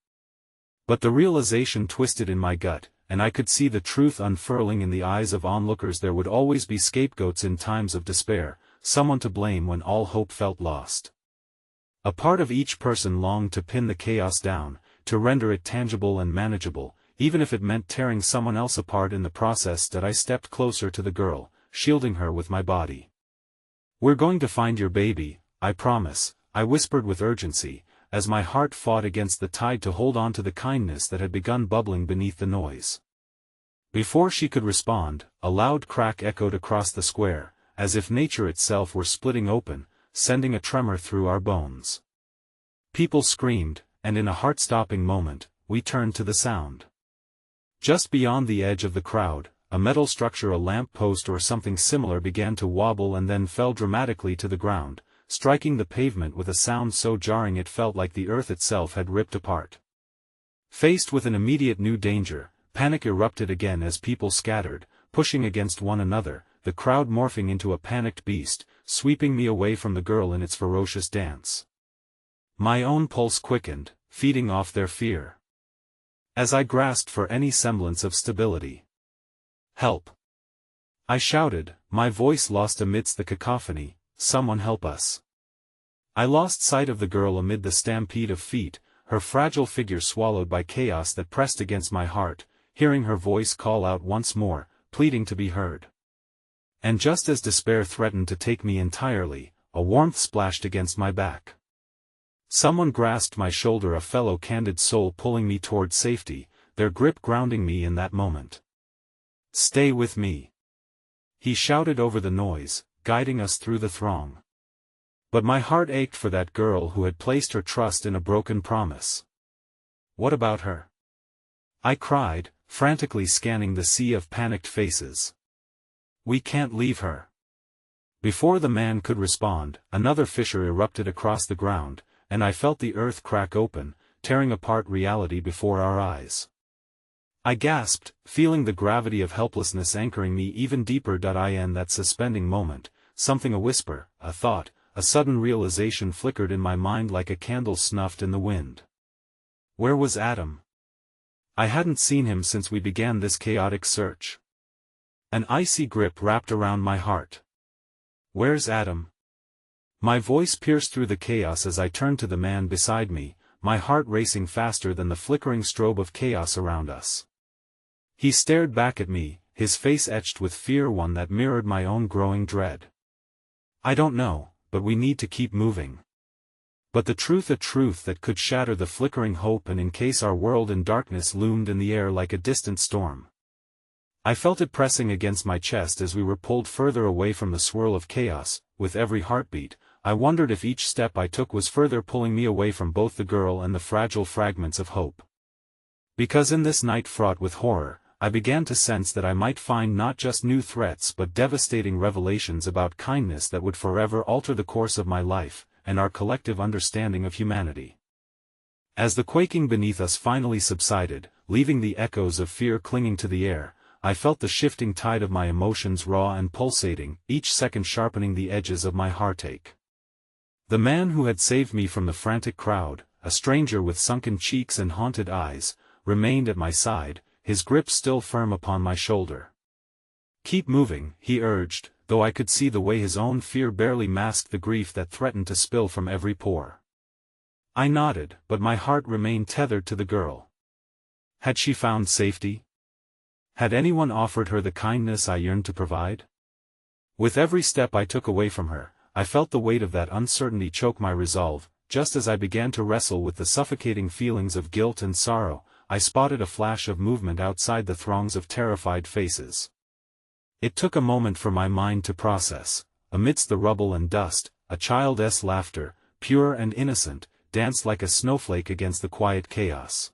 But the realization twisted in my gut, and I could see the truth unfurling in the eyes of onlookers. There would always be scapegoats in times of despair, someone to blame when all hope felt lost. A part of each person longed to pin the chaos down, to render it tangible and manageable, even if it meant tearing someone else apart in the process. I stepped closer to the girl, shielding her with my body. "We're going to find your baby, I promise," I whispered with urgency, as my heart fought against the tide to hold on to the kindness that had begun bubbling beneath the noise. Before she could respond, a loud crack echoed across the square, as if nature itself were splitting open, sending a tremor through our bones. People screamed, and in a heart-stopping moment, we turned to the sound. Just beyond the edge of the crowd, a metal structure, a lamp post or something similar, began to wobble and then fell dramatically to the ground, striking the pavement with a sound so jarring it felt like the earth itself had ripped apart. Faced with an immediate new danger, panic erupted again as people scattered, pushing against one another, the crowd morphing into a panicked beast, sweeping me away from the girl in its ferocious dance. My own pulse quickened, feeding off their fear, as I grasped for any semblance of stability. "Help!" I shouted, my voice lost amidst the cacophony. "Someone help us!" I lost sight of the girl amid the stampede of feet, her fragile figure swallowed by chaos that pressed against my heart, hearing her voice call out once more, pleading to be heard. And just as despair threatened to take me entirely, a warmth splashed against my back. Someone grasped my shoulder, a fellow candid soul pulling me toward safety, their grip grounding me in that moment. "Stay with me," he shouted over the noise, guiding us through the throng. But my heart ached for that girl who had placed her trust in a broken promise. "What about her?" I cried, frantically scanning the sea of panicked faces. "We can't leave her." Before the man could respond, another fissure erupted across the ground, and I felt the earth crack open, tearing apart reality before our eyes. I gasped, feeling the gravity of helplessness anchoring me even deeper. In that suspending moment, something, a whisper, a thought, a sudden realization flickered in my mind like a candle snuffed in the wind. Where was Adam? I hadn't seen him since we began this chaotic search. An icy grip wrapped around my heart. "Where's Adam?" My voice pierced through the chaos as I turned to the man beside me, my heart racing faster than the flickering strobe of chaos around us. He stared back at me, his face etched with fear, one that mirrored my own growing dread. "I don't know, but we need to keep moving." But the truth, a truth that could shatter the flickering hope and encase our world in darkness, loomed in the air like a distant storm. I felt it pressing against my chest as we were pulled further away from the swirl of chaos. With every heartbeat, I wondered if each step I took was further pulling me away from both the girl and the fragile fragments of hope. Because in this night fraught with horror, I began to sense that I might find not just new threats but devastating revelations about kindness that would forever alter the course of my life, and our collective understanding of humanity. As the quaking beneath us finally subsided, leaving the echoes of fear clinging to the air, I felt the shifting tide of my emotions raw and pulsating, each second sharpening the edges of my heartache. The man who had saved me from the frantic crowd, a stranger with sunken cheeks and haunted eyes, remained at my side, his grip still firm upon my shoulder. "Keep moving," he urged, though I could see the way his own fear barely masked the grief that threatened to spill from every pore. I nodded, but my heart remained tethered to the girl. Had she found safety? Had anyone offered her the kindness I yearned to provide? With every step I took away from her, I felt the weight of that uncertainty choke my resolve. Just as I began to wrestle with the suffocating feelings of guilt and sorrow, I spotted a flash of movement outside the throngs of terrified faces. It took a moment for my mind to process. Amidst the rubble and dust, a child's laughter, pure and innocent, danced like a snowflake against the quiet chaos.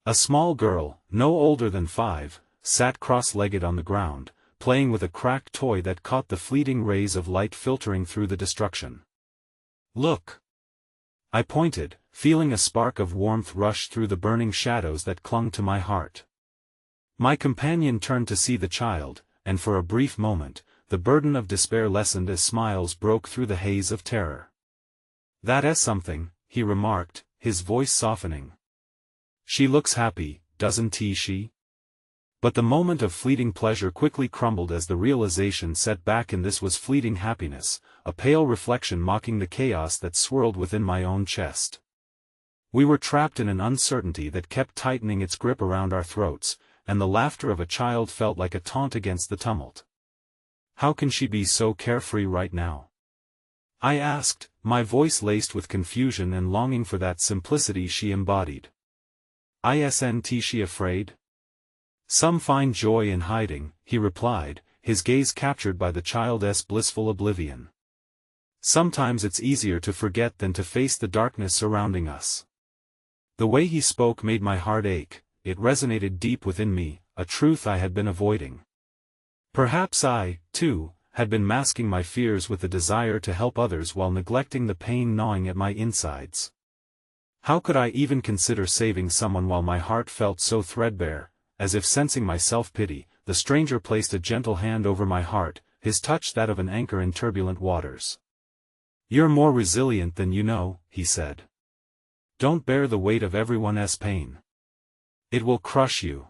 A small girl, no older than 5, sat cross-legged on the ground, playing with a cracked toy that caught the fleeting rays of light filtering through the destruction. "Look!" I pointed, feeling a spark of warmth rush through the burning shadows that clung to my heart. My companion turned to see the child, and for a brief moment, the burden of despair lessened as smiles broke through the haze of terror. "That's something," he remarked, his voice softening. "She looks happy, doesn't she?" But the moment of fleeting pleasure quickly crumbled as the realization set back in this was fleeting happiness, a pale reflection mocking the chaos that swirled within my own chest. We were trapped in an uncertainty that kept tightening its grip around our throats, and the laughter of a child felt like a taunt against the tumult. "How can she be so carefree right now?" I asked, my voice laced with confusion and longing for that simplicity she embodied. "Isn't she afraid?" "Some find joy in hiding," he replied, his gaze captured by the child's blissful oblivion. "Sometimes it's easier to forget than to face the darkness surrounding us." The way he spoke made my heart ache. It resonated deep within me, a truth I had been avoiding. Perhaps I, too, had been masking my fears with the desire to help others while neglecting the pain gnawing at my insides. How could I even consider saving someone while my heart felt so threadbare? As if sensing my self-pity, the stranger placed a gentle hand over my heart, his touch that of an anchor in turbulent waters. "You're more resilient than you know," he said. "Don't bear the weight of everyone's pain. It will crush you."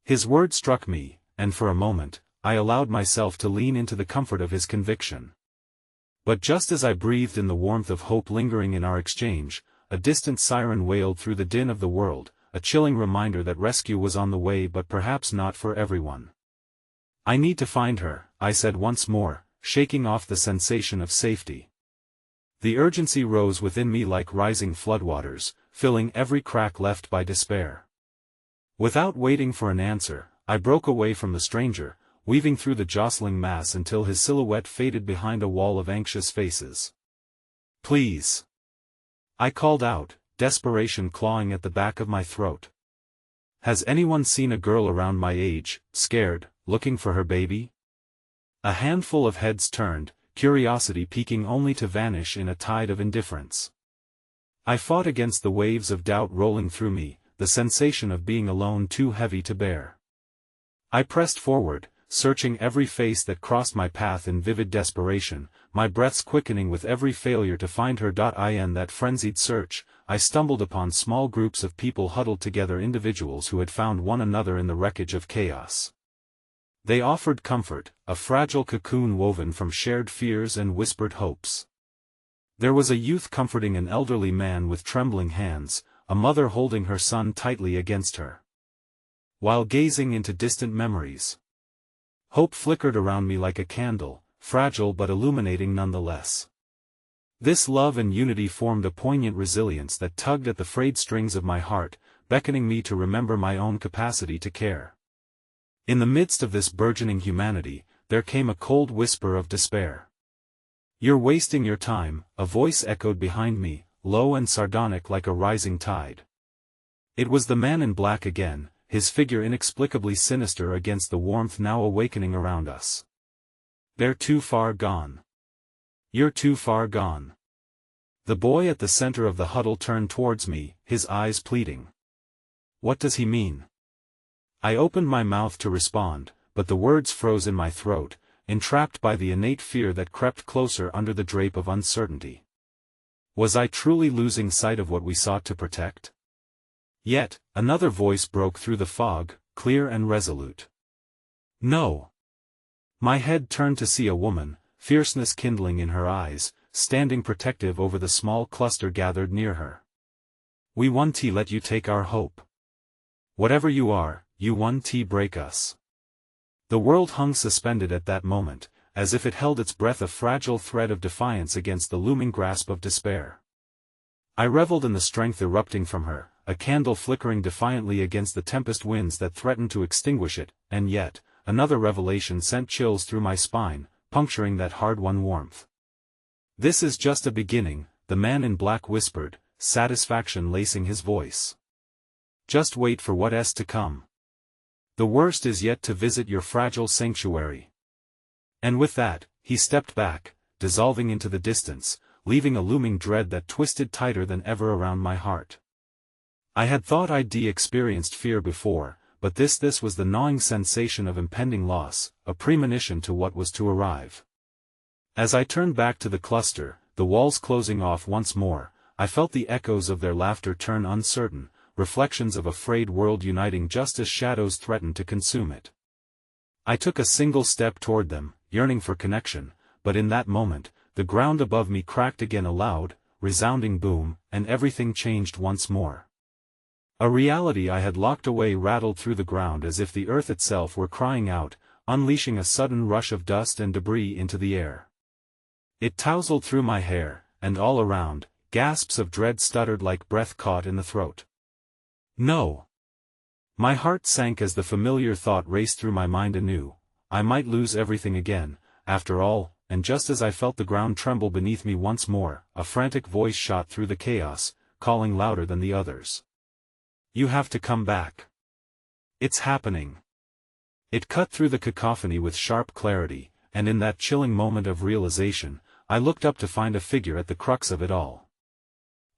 His words struck me, and for a moment, I allowed myself to lean into the comfort of his conviction. But just as I breathed in the warmth of hope lingering in our exchange, a distant siren wailed through the din of the world, a chilling reminder that rescue was on the way but perhaps not for everyone. "I need to find her," I said once more, shaking off the sensation of safety. The urgency rose within me like rising floodwaters, filling every crack left by despair. Without waiting for an answer, I broke away from the stranger, weaving through the jostling mass until his silhouette faded behind a wall of anxious faces. "Please!" I called out, desperation clawing at the back of my throat. "Has anyone seen a girl around my age, scared, looking for her baby?" A handful of heads turned, curiosity peaking only to vanish in a tide of indifference. I fought against the waves of doubt rolling through me, the sensation of being alone too heavy to bear. I pressed forward, searching every face that crossed my path in vivid desperation, my breaths quickening with every failure to find her. In that frenzied search, I stumbled upon small groups of people huddled together, individuals who had found one another in the wreckage of chaos. They offered comfort, a fragile cocoon woven from shared fears and whispered hopes. There was a youth comforting an elderly man with trembling hands, a mother holding her son tightly against her. While gazing into distant memories, hope flickered around me like a candle, fragile but illuminating nonetheless. This love and unity formed a poignant resilience that tugged at the frayed strings of my heart, beckoning me to remember my own capacity to care. In the midst of this burgeoning humanity, there came a cold whisper of despair. "You're wasting your time," a voice echoed behind me, low and sardonic like a rising tide. It was the man in black again, his figure inexplicably sinister against the warmth now awakening around us. "They're too far gone. You're too far gone." The boy at the center of the huddle turned towards me, his eyes pleading. "What does he mean?" I opened my mouth to respond, but the words froze in my throat, entrapped by the innate fear that crept closer under the drape of uncertainty. Was I truly losing sight of what we sought to protect? Yet, another voice broke through the fog, clear and resolute. No. My head turned to see a woman, fierceness kindling in her eyes, standing protective over the small cluster gathered near her. We won't let you take our hope. Whatever you are, you won't break us. The world hung suspended at that moment, as if it held its breath, a fragile thread of defiance against the looming grasp of despair. I reveled in the strength erupting from her, a candle flickering defiantly against the tempest winds that threatened to extinguish it, and yet, another revelation sent chills through my spine, puncturing that hard-won warmth. This is just a beginning, the man in black whispered, satisfaction lacing his voice. Just wait for what's to come. The worst is yet to visit your fragile sanctuary. And with that, he stepped back, dissolving into the distance, leaving a looming dread that twisted tighter than ever around my heart. I had thought I'd experienced fear before, but this was the gnawing sensation of impending loss, a premonition to what was to arrive. As I turned back to the cluster, the walls closing off once more, I felt the echoes of their laughter turn uncertain, reflections of a frayed world uniting just as shadows threatened to consume it. I took a single step toward them, yearning for connection, but in that moment, the ground above me cracked again, a loud, resounding boom, and everything changed once more. A reality I had locked away rattled through the ground as if the earth itself were crying out, unleashing a sudden rush of dust and debris into the air. It tousled through my hair, and all around, gasps of dread stuttered like breath caught in the throat. No. My heart sank as the familiar thought raced through my mind anew. I might lose everything again, after all, and just as I felt the ground tremble beneath me once more, a frantic voice shot through the chaos, calling louder than the others. You have to come back. It's happening. It cut through the cacophony with sharp clarity, and in that chilling moment of realization, I looked up to find a figure at the crux of it all.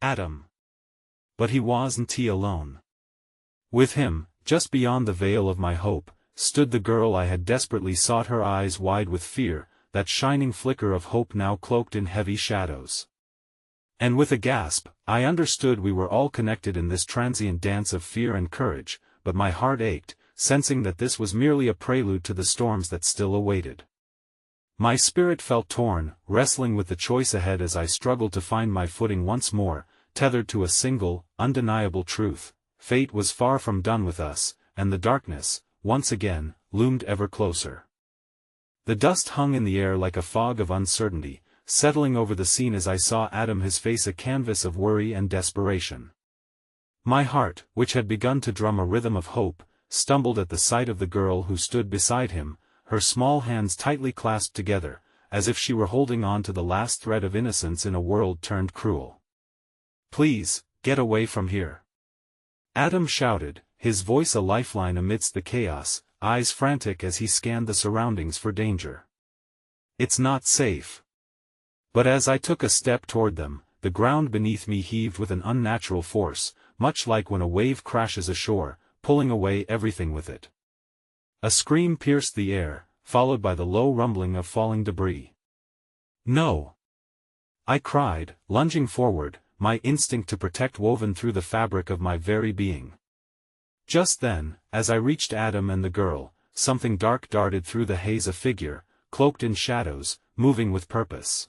Adam. But he wasn't alone. With him, just beyond the veil of my hope, stood the girl I had desperately sought, her eyes wide with fear, that shining flicker of hope now cloaked in heavy shadows. And with a gasp, I understood we were all connected in this transient dance of fear and courage, but my heart ached, sensing that this was merely a prelude to the storms that still awaited. My spirit felt torn, wrestling with the choice ahead as I struggled to find my footing once more, tethered to a single, undeniable truth: fate was far from done with us, and the darkness, once again, loomed ever closer. The dust hung in the air like a fog of uncertainty, settling over the scene as I saw Adam, his face a canvas of worry and desperation. My heart, which had begun to drum a rhythm of hope, stumbled at the sight of the girl who stood beside him, her small hands tightly clasped together, as if she were holding on to the last thread of innocence in a world turned cruel. Please, get away from here. Adam shouted, his voice a lifeline amidst the chaos, eyes frantic as he scanned the surroundings for danger. It's not safe. But as I took a step toward them, the ground beneath me heaved with an unnatural force, much like when a wave crashes ashore, pulling away everything with it. A scream pierced the air, followed by the low rumbling of falling debris. No! I cried, lunging forward, my instinct to protect woven through the fabric of my very being. Just then, as I reached Adam and the girl, something dark darted through the haze, a figure, cloaked in shadows, moving with purpose.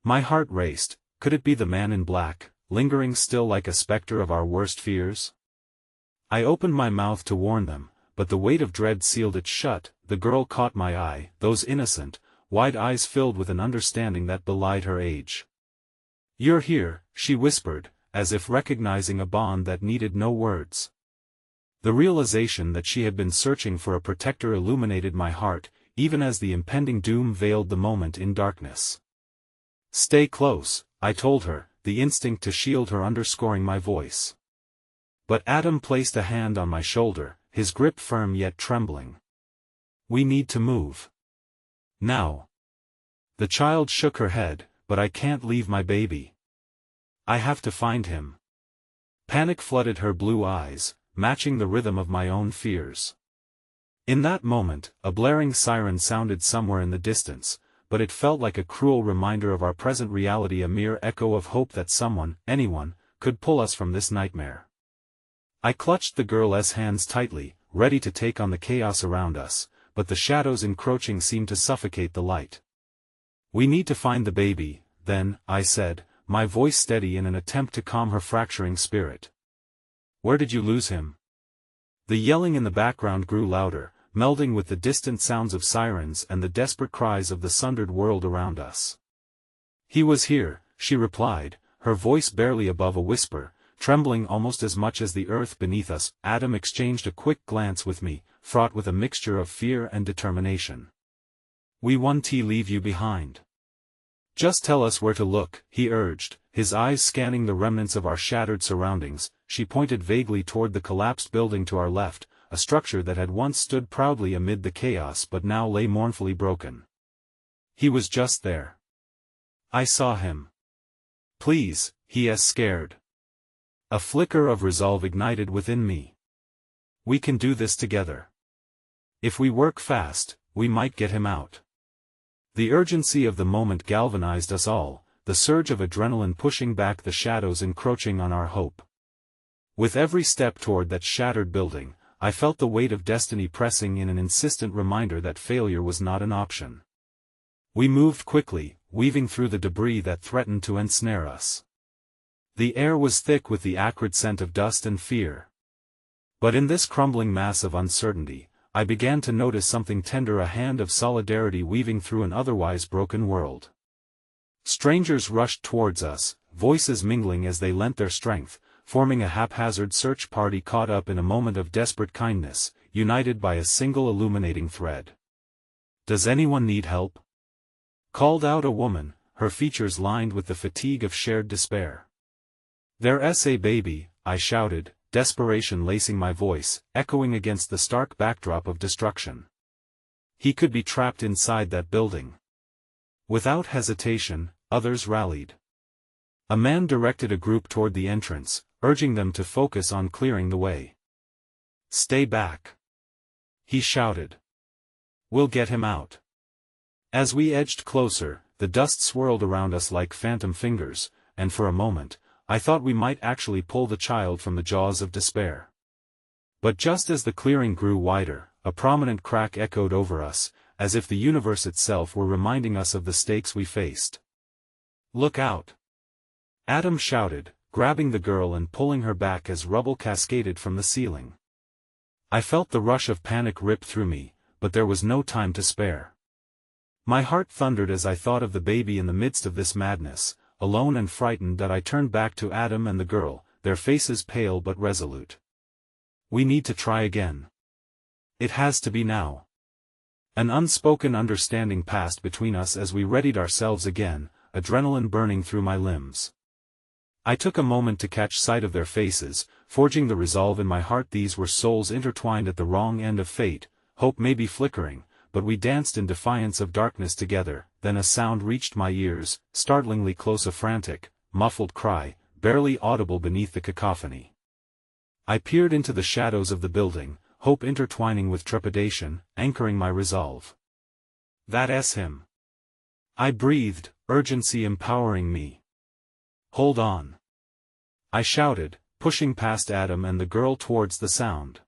My heart raced. Could it be the man in black, lingering still like a specter of our worst fears? I opened my mouth to warn them, but the weight of dread sealed it shut. The girl caught my eye, those innocent, wide eyes filled with an understanding that belied her age. You're here, she whispered, as if recognizing a bond that needed no words. The realization that she had been searching for a protector illuminated my heart, even as the impending doom veiled the moment in darkness. Stay close, I told her, the instinct to shield her underscoring my voice. But Adam placed a hand on my shoulder, his grip firm yet trembling. We need to move. Now. The child shook her head, but I can't leave my baby. I have to find him. Panic flooded her blue eyes, matching the rhythm of my own fears. In that moment, a blaring siren sounded somewhere in the distance, but it felt like a cruel reminder of our present reality, a mere echo of hope that someone, anyone, could pull us from this nightmare. I clutched the girl's hands tightly, ready to take on the chaos around us, but the shadows encroaching seemed to suffocate the light. "We need to find the baby, then," I said, my voice steady in an attempt to calm her fracturing spirit. "Where did you lose him?" The yelling in the background grew louder, melding with the distant sounds of sirens and the desperate cries of the sundered world around us. "He was here," she replied, her voice barely above a whisper, trembling almost as much as the earth beneath us. Adam exchanged a quick glance with me, fraught with a mixture of fear and determination. "We won't leave you behind. Just tell us where to look," he urged, his eyes scanning the remnants of our shattered surroundings. She pointed vaguely toward the collapsed building to our left, a structure that had once stood proudly amid the chaos but now lay mournfully broken. "He was just there. I saw him." "Please," he scared. A flicker of resolve ignited within me. "We can do this together. If we work fast, we might get him out." The urgency of the moment galvanized us all, the surge of adrenaline pushing back the shadows encroaching on our hope. With every step toward that shattered building, I felt the weight of destiny pressing in, an insistent reminder that failure was not an option. We moved quickly, weaving through the debris that threatened to ensnare us. The air was thick with the acrid scent of dust and fear. But in this crumbling mass of uncertainty, I began to notice something tender, a hand of solidarity weaving through an otherwise broken world. Strangers rushed towards us, voices mingling as they lent their strength, forming a haphazard search party caught up in a moment of desperate kindness, united by a single illuminating thread. "Does anyone need help?" called out a woman, her features lined with the fatigue of shared despair. "There's a baby," I shouted, desperation lacing my voice, echoing against the stark backdrop of destruction. "He could be trapped inside that building." Without hesitation, others rallied. A man directed a group toward the entrance, urging them to focus on clearing the way. "Stay back," he shouted. "We'll get him out." As we edged closer, the dust swirled around us like phantom fingers, and for a moment, I thought we might actually pull the child from the jaws of despair. But just as the clearing grew wider, a prominent crack echoed over us, as if the universe itself were reminding us of the stakes we faced. "Look out!" Adam shouted, grabbing the girl and pulling her back as rubble cascaded from the ceiling. I felt the rush of panic rip through me, but there was no time to spare. My heart thundered as I thought of the baby in the midst of this madness, alone and frightened, that I turned back to Adam and the girl, their faces pale but resolute. "We need to try again. It has to be now." An unspoken understanding passed between us as we readied ourselves again, adrenaline burning through my limbs. I took a moment to catch sight of their faces, forging the resolve in my heart. These were souls intertwined at the wrong end of fate, hope may be flickering, but we danced in defiance of darkness together. Then a sound reached my ears, startlingly close, a frantic, muffled cry, barely audible beneath the cacophony. I peered into the shadows of the building, hope intertwining with trepidation, anchoring my resolve. "That's him," I breathed, urgency empowering me. "Hold on," I shouted, pushing past Adam and the girl towards the sound.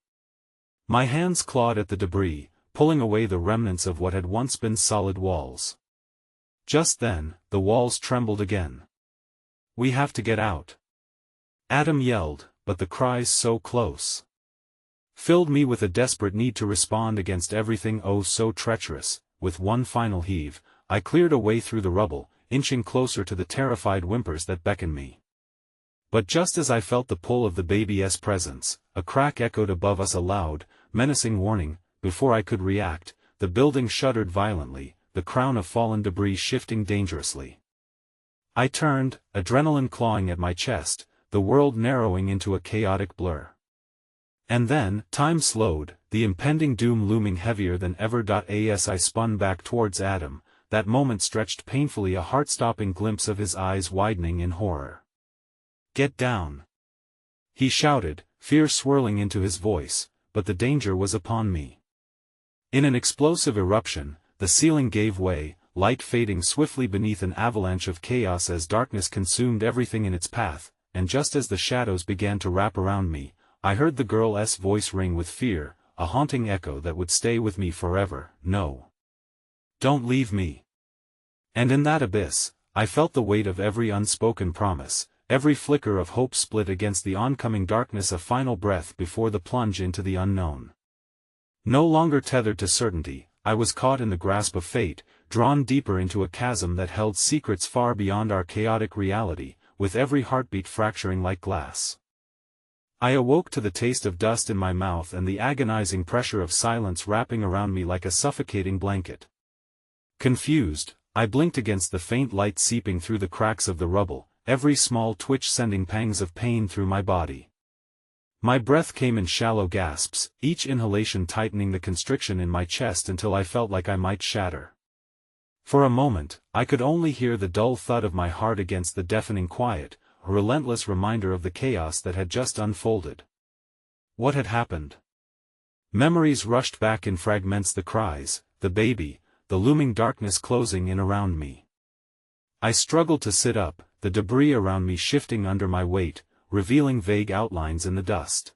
My hands clawed at the debris, pulling away the remnants of what had once been solid walls. Just then, the walls trembled again. "We have to get out," Adam yelled, but the cries so close filled me with a desperate need to respond against everything oh so treacherous. With one final heave, I cleared a way through the rubble, inching closer to the terrified whimpers that beckoned me. But just as I felt the pull of the baby's presence, a crack echoed above us, a loud, menacing warning. Before I could react, the building shuddered violently, the crown of fallen debris shifting dangerously. I turned, adrenaline clawing at my chest, the world narrowing into a chaotic blur. And then, time slowed, the impending doom looming heavier than ever. As I spun back towards Adam, that moment stretched painfully, a heart-stopping glimpse of his eyes widening in horror. "Get down!" he shouted, fear swirling into his voice, but the danger was upon me. In an explosive eruption, the ceiling gave way, light fading swiftly beneath an avalanche of chaos as darkness consumed everything in its path, and just as the shadows began to wrap around me, I heard the girl's voice ring with fear, a haunting echo that would stay with me forever. No. Don't leave me. And in that abyss, I felt the weight of every unspoken promise, every flicker of hope split against the oncoming darkness, a final breath before the plunge into the unknown. No longer tethered to certainty, I was caught in the grasp of fate, drawn deeper into a chasm that held secrets far beyond our chaotic reality, with every heartbeat fracturing like glass. I awoke to the taste of dust in my mouth and the agonizing pressure of silence wrapping around me like a suffocating blanket. Confused, I blinked against the faint light seeping through the cracks of the rubble, every small twitch sending pangs of pain through my body. My breath came in shallow gasps, each inhalation tightening the constriction in my chest until I felt like I might shatter. For a moment, I could only hear the dull thud of my heart against the deafening quiet, a relentless reminder of the chaos that had just unfolded. What had happened? Memories rushed back in fragments, the cries, the baby, the looming darkness closing in around me. I struggled to sit up, the debris around me shifting under my weight, revealing vague outlines in the dust.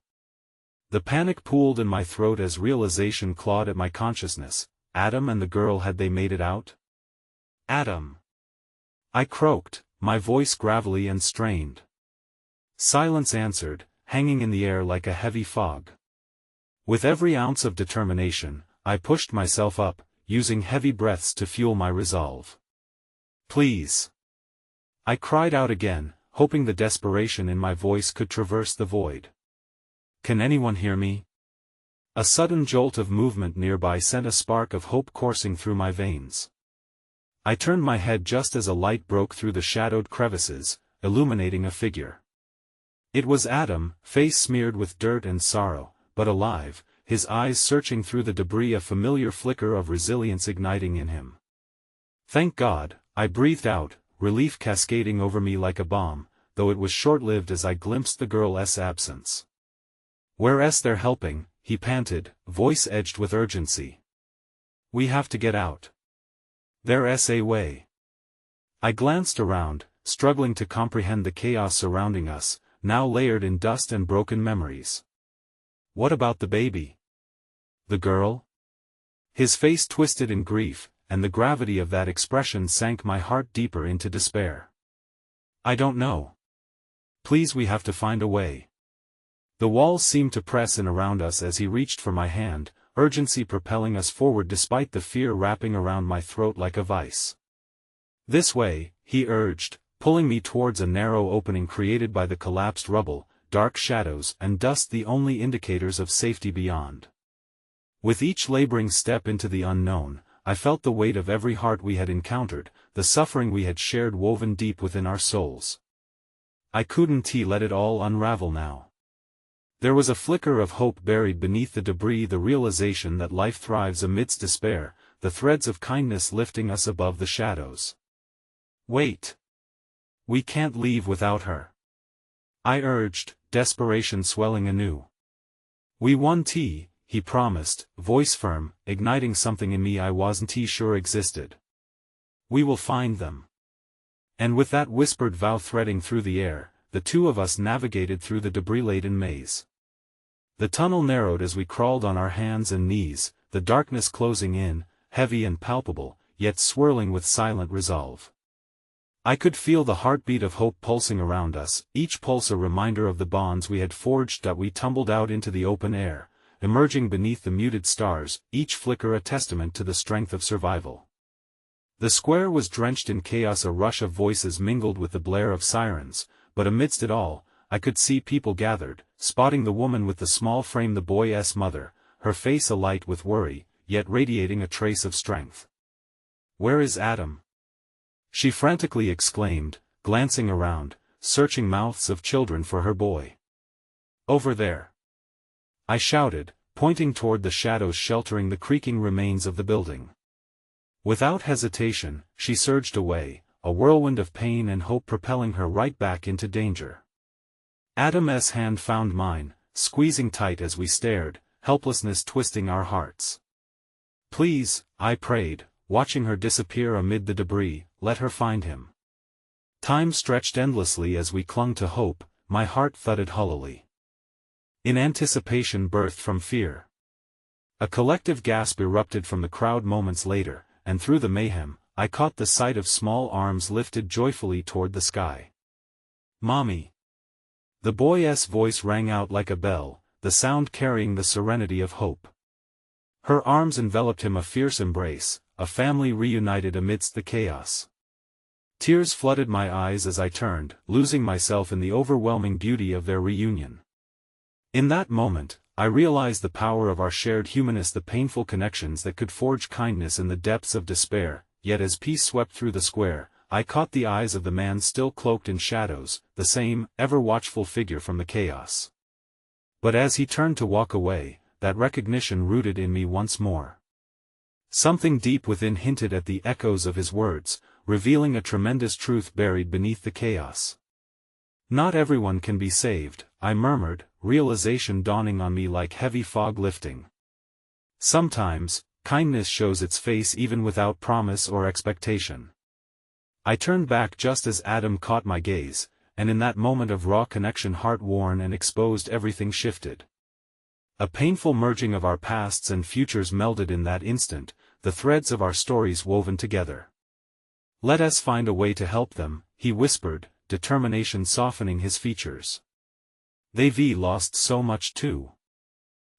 The panic pooled in my throat as realization clawed at my consciousness. Adam and the girl, had they made it out? Adam! I croaked, my voice gravelly and strained. Silence answered, hanging in the air like a heavy fog. With every ounce of determination, I pushed myself up, using heavy breaths to fuel my resolve. Please! I cried out again, hoping the desperation in my voice could traverse the void. Can anyone hear me? A sudden jolt of movement nearby sent a spark of hope coursing through my veins. I turned my head just as a light broke through the shadowed crevices, illuminating a figure. It was Adam, face smeared with dirt and sorrow, but alive, his eyes searching through the debris, a familiar flicker of resilience igniting in him. Thank God, I breathed out, relief cascading over me like a bomb, though it was short-lived as I glimpsed the girl's absence. Where's they're helping, he panted, voice edged with urgency. We have to get out. There's a way. I glanced around, struggling to comprehend the chaos surrounding us, now layered in dust and broken memories. What about the baby? The girl? His face twisted in grief, and the gravity of that expression sank my heart deeper into despair. I don't know. Please, we have to find a way. The walls seemed to press in around us as he reached for my hand, urgency propelling us forward despite the fear wrapping around my throat like a vice. This way, he urged, pulling me towards a narrow opening created by the collapsed rubble, dark shadows and dust the only indicators of safety beyond. With each laboring step into the unknown, I felt the weight of every heart we had encountered, the suffering we had shared woven deep within our souls. I couldn't let it all unravel now. There was a flicker of hope buried beneath the debris, the realization that life thrives amidst despair, the threads of kindness lifting us above the shadows. Wait! We can't leave without her. I urged, desperation swelling anew. We won't, he promised, voice firm, igniting something in me I wasn't sure existed. We will find them. And with that whispered vow threading through the air, the two of us navigated through the debris-laden maze. The tunnel narrowed as we crawled on our hands and knees, the darkness closing in, heavy and palpable, yet swirling with silent resolve. I could feel the heartbeat of hope pulsing around us, each pulse a reminder of the bonds we had forged as we tumbled out into the open air, emerging beneath the muted stars, each flicker a testament to the strength of survival. The square was drenched in chaos, a rush of voices mingled with the blare of sirens, but amidst it all, I could see people gathered, spotting the woman with the small frame, the boy's mother, her face alight with worry, yet radiating a trace of strength. Where is Adam? She frantically exclaimed, glancing around, searching mouths of children for her boy. Over there! I shouted, pointing toward the shadows sheltering the creaking remains of the building. Without hesitation, she surged away, a whirlwind of pain and hope propelling her right back into danger. Adam's hand found mine, squeezing tight as we stared, helplessness twisting our hearts. Please, I prayed, watching her disappear amid the debris, let her find him. Time stretched endlessly as we clung to hope, my heart thudded hollowly. in anticipation birthed from fear. A collective gasp erupted from the crowd moments later, and through the mayhem, I caught the sight of small arms lifted joyfully toward the sky. "Mommy!" The boy's voice rang out like a bell, the sound carrying the serenity of hope. Her arms enveloped him, a fierce embrace, a family reunited amidst the chaos. Tears flooded my eyes as I turned, losing myself in the overwhelming beauty of their reunion. In that moment, I realized the power of our shared humanness, the painful connections that could forge kindness in the depths of despair. Yet as peace swept through the square, I caught the eyes of the man still cloaked in shadows, the same, ever-watchful figure from the chaos. But as he turned to walk away, that recognition rooted in me once more. Something deep within hinted at the echoes of his words, revealing a tremendous truth buried beneath the chaos. "Not everyone can be saved," I murmured, realization dawning on me like heavy fog lifting. "Sometimes, kindness shows its face even without promise or expectation." I turned back just as Adam caught my gaze, and in that moment of raw connection, heart-worn and exposed, everything shifted. A painful merging of our pasts and futures melded in that instant, the threads of our stories woven together. "Let us find a way to help them," he whispered, determination softening his features. "They've lost so much too."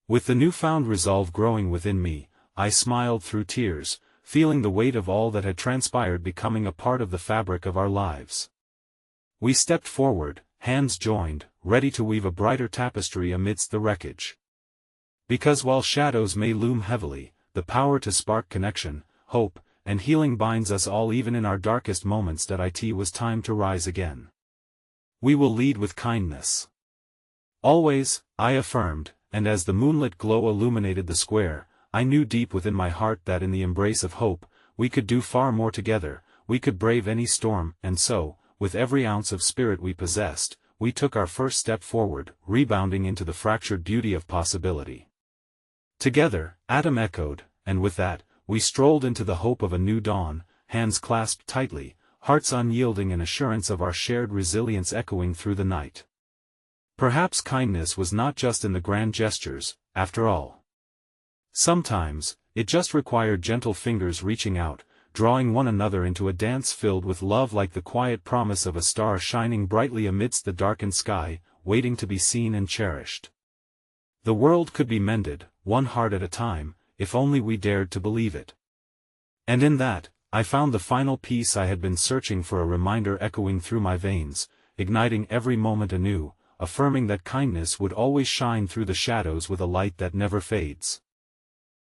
With the newfound resolve growing within me, I smiled through tears, feeling the weight of all that had transpired becoming a part of the fabric of our lives. We stepped forward, hands joined, ready to weave a brighter tapestry amidst the wreckage. Because while shadows may loom heavily, the power to spark connection, hope, and healing binds us all even in our darkest moments. It was time to rise again. "We will lead with kindness. Always," I affirmed, and as the moonlit glow illuminated the square, I knew deep within my heart that in the embrace of hope, we could do far more together. We could brave any storm, and so, with every ounce of spirit we possessed, we took our first step forward, rebounding into the fractured beauty of possibility. "Together," Adam echoed, and with that, we strolled into the hope of a new dawn, hands clasped tightly, hearts unyielding, in assurance of our shared resilience echoing through the night. Perhaps kindness was not just in the grand gestures, after all. Sometimes, it just required gentle fingers reaching out, drawing one another into a dance filled with love, like the quiet promise of a star shining brightly amidst the darkened sky, waiting to be seen and cherished. The world could be mended, one heart at a time, if only we dared to believe it. And in that, I found the final peace I had been searching for, a reminder echoing through my veins, igniting every moment anew, affirming that kindness would always shine through the shadows with a light that never fades.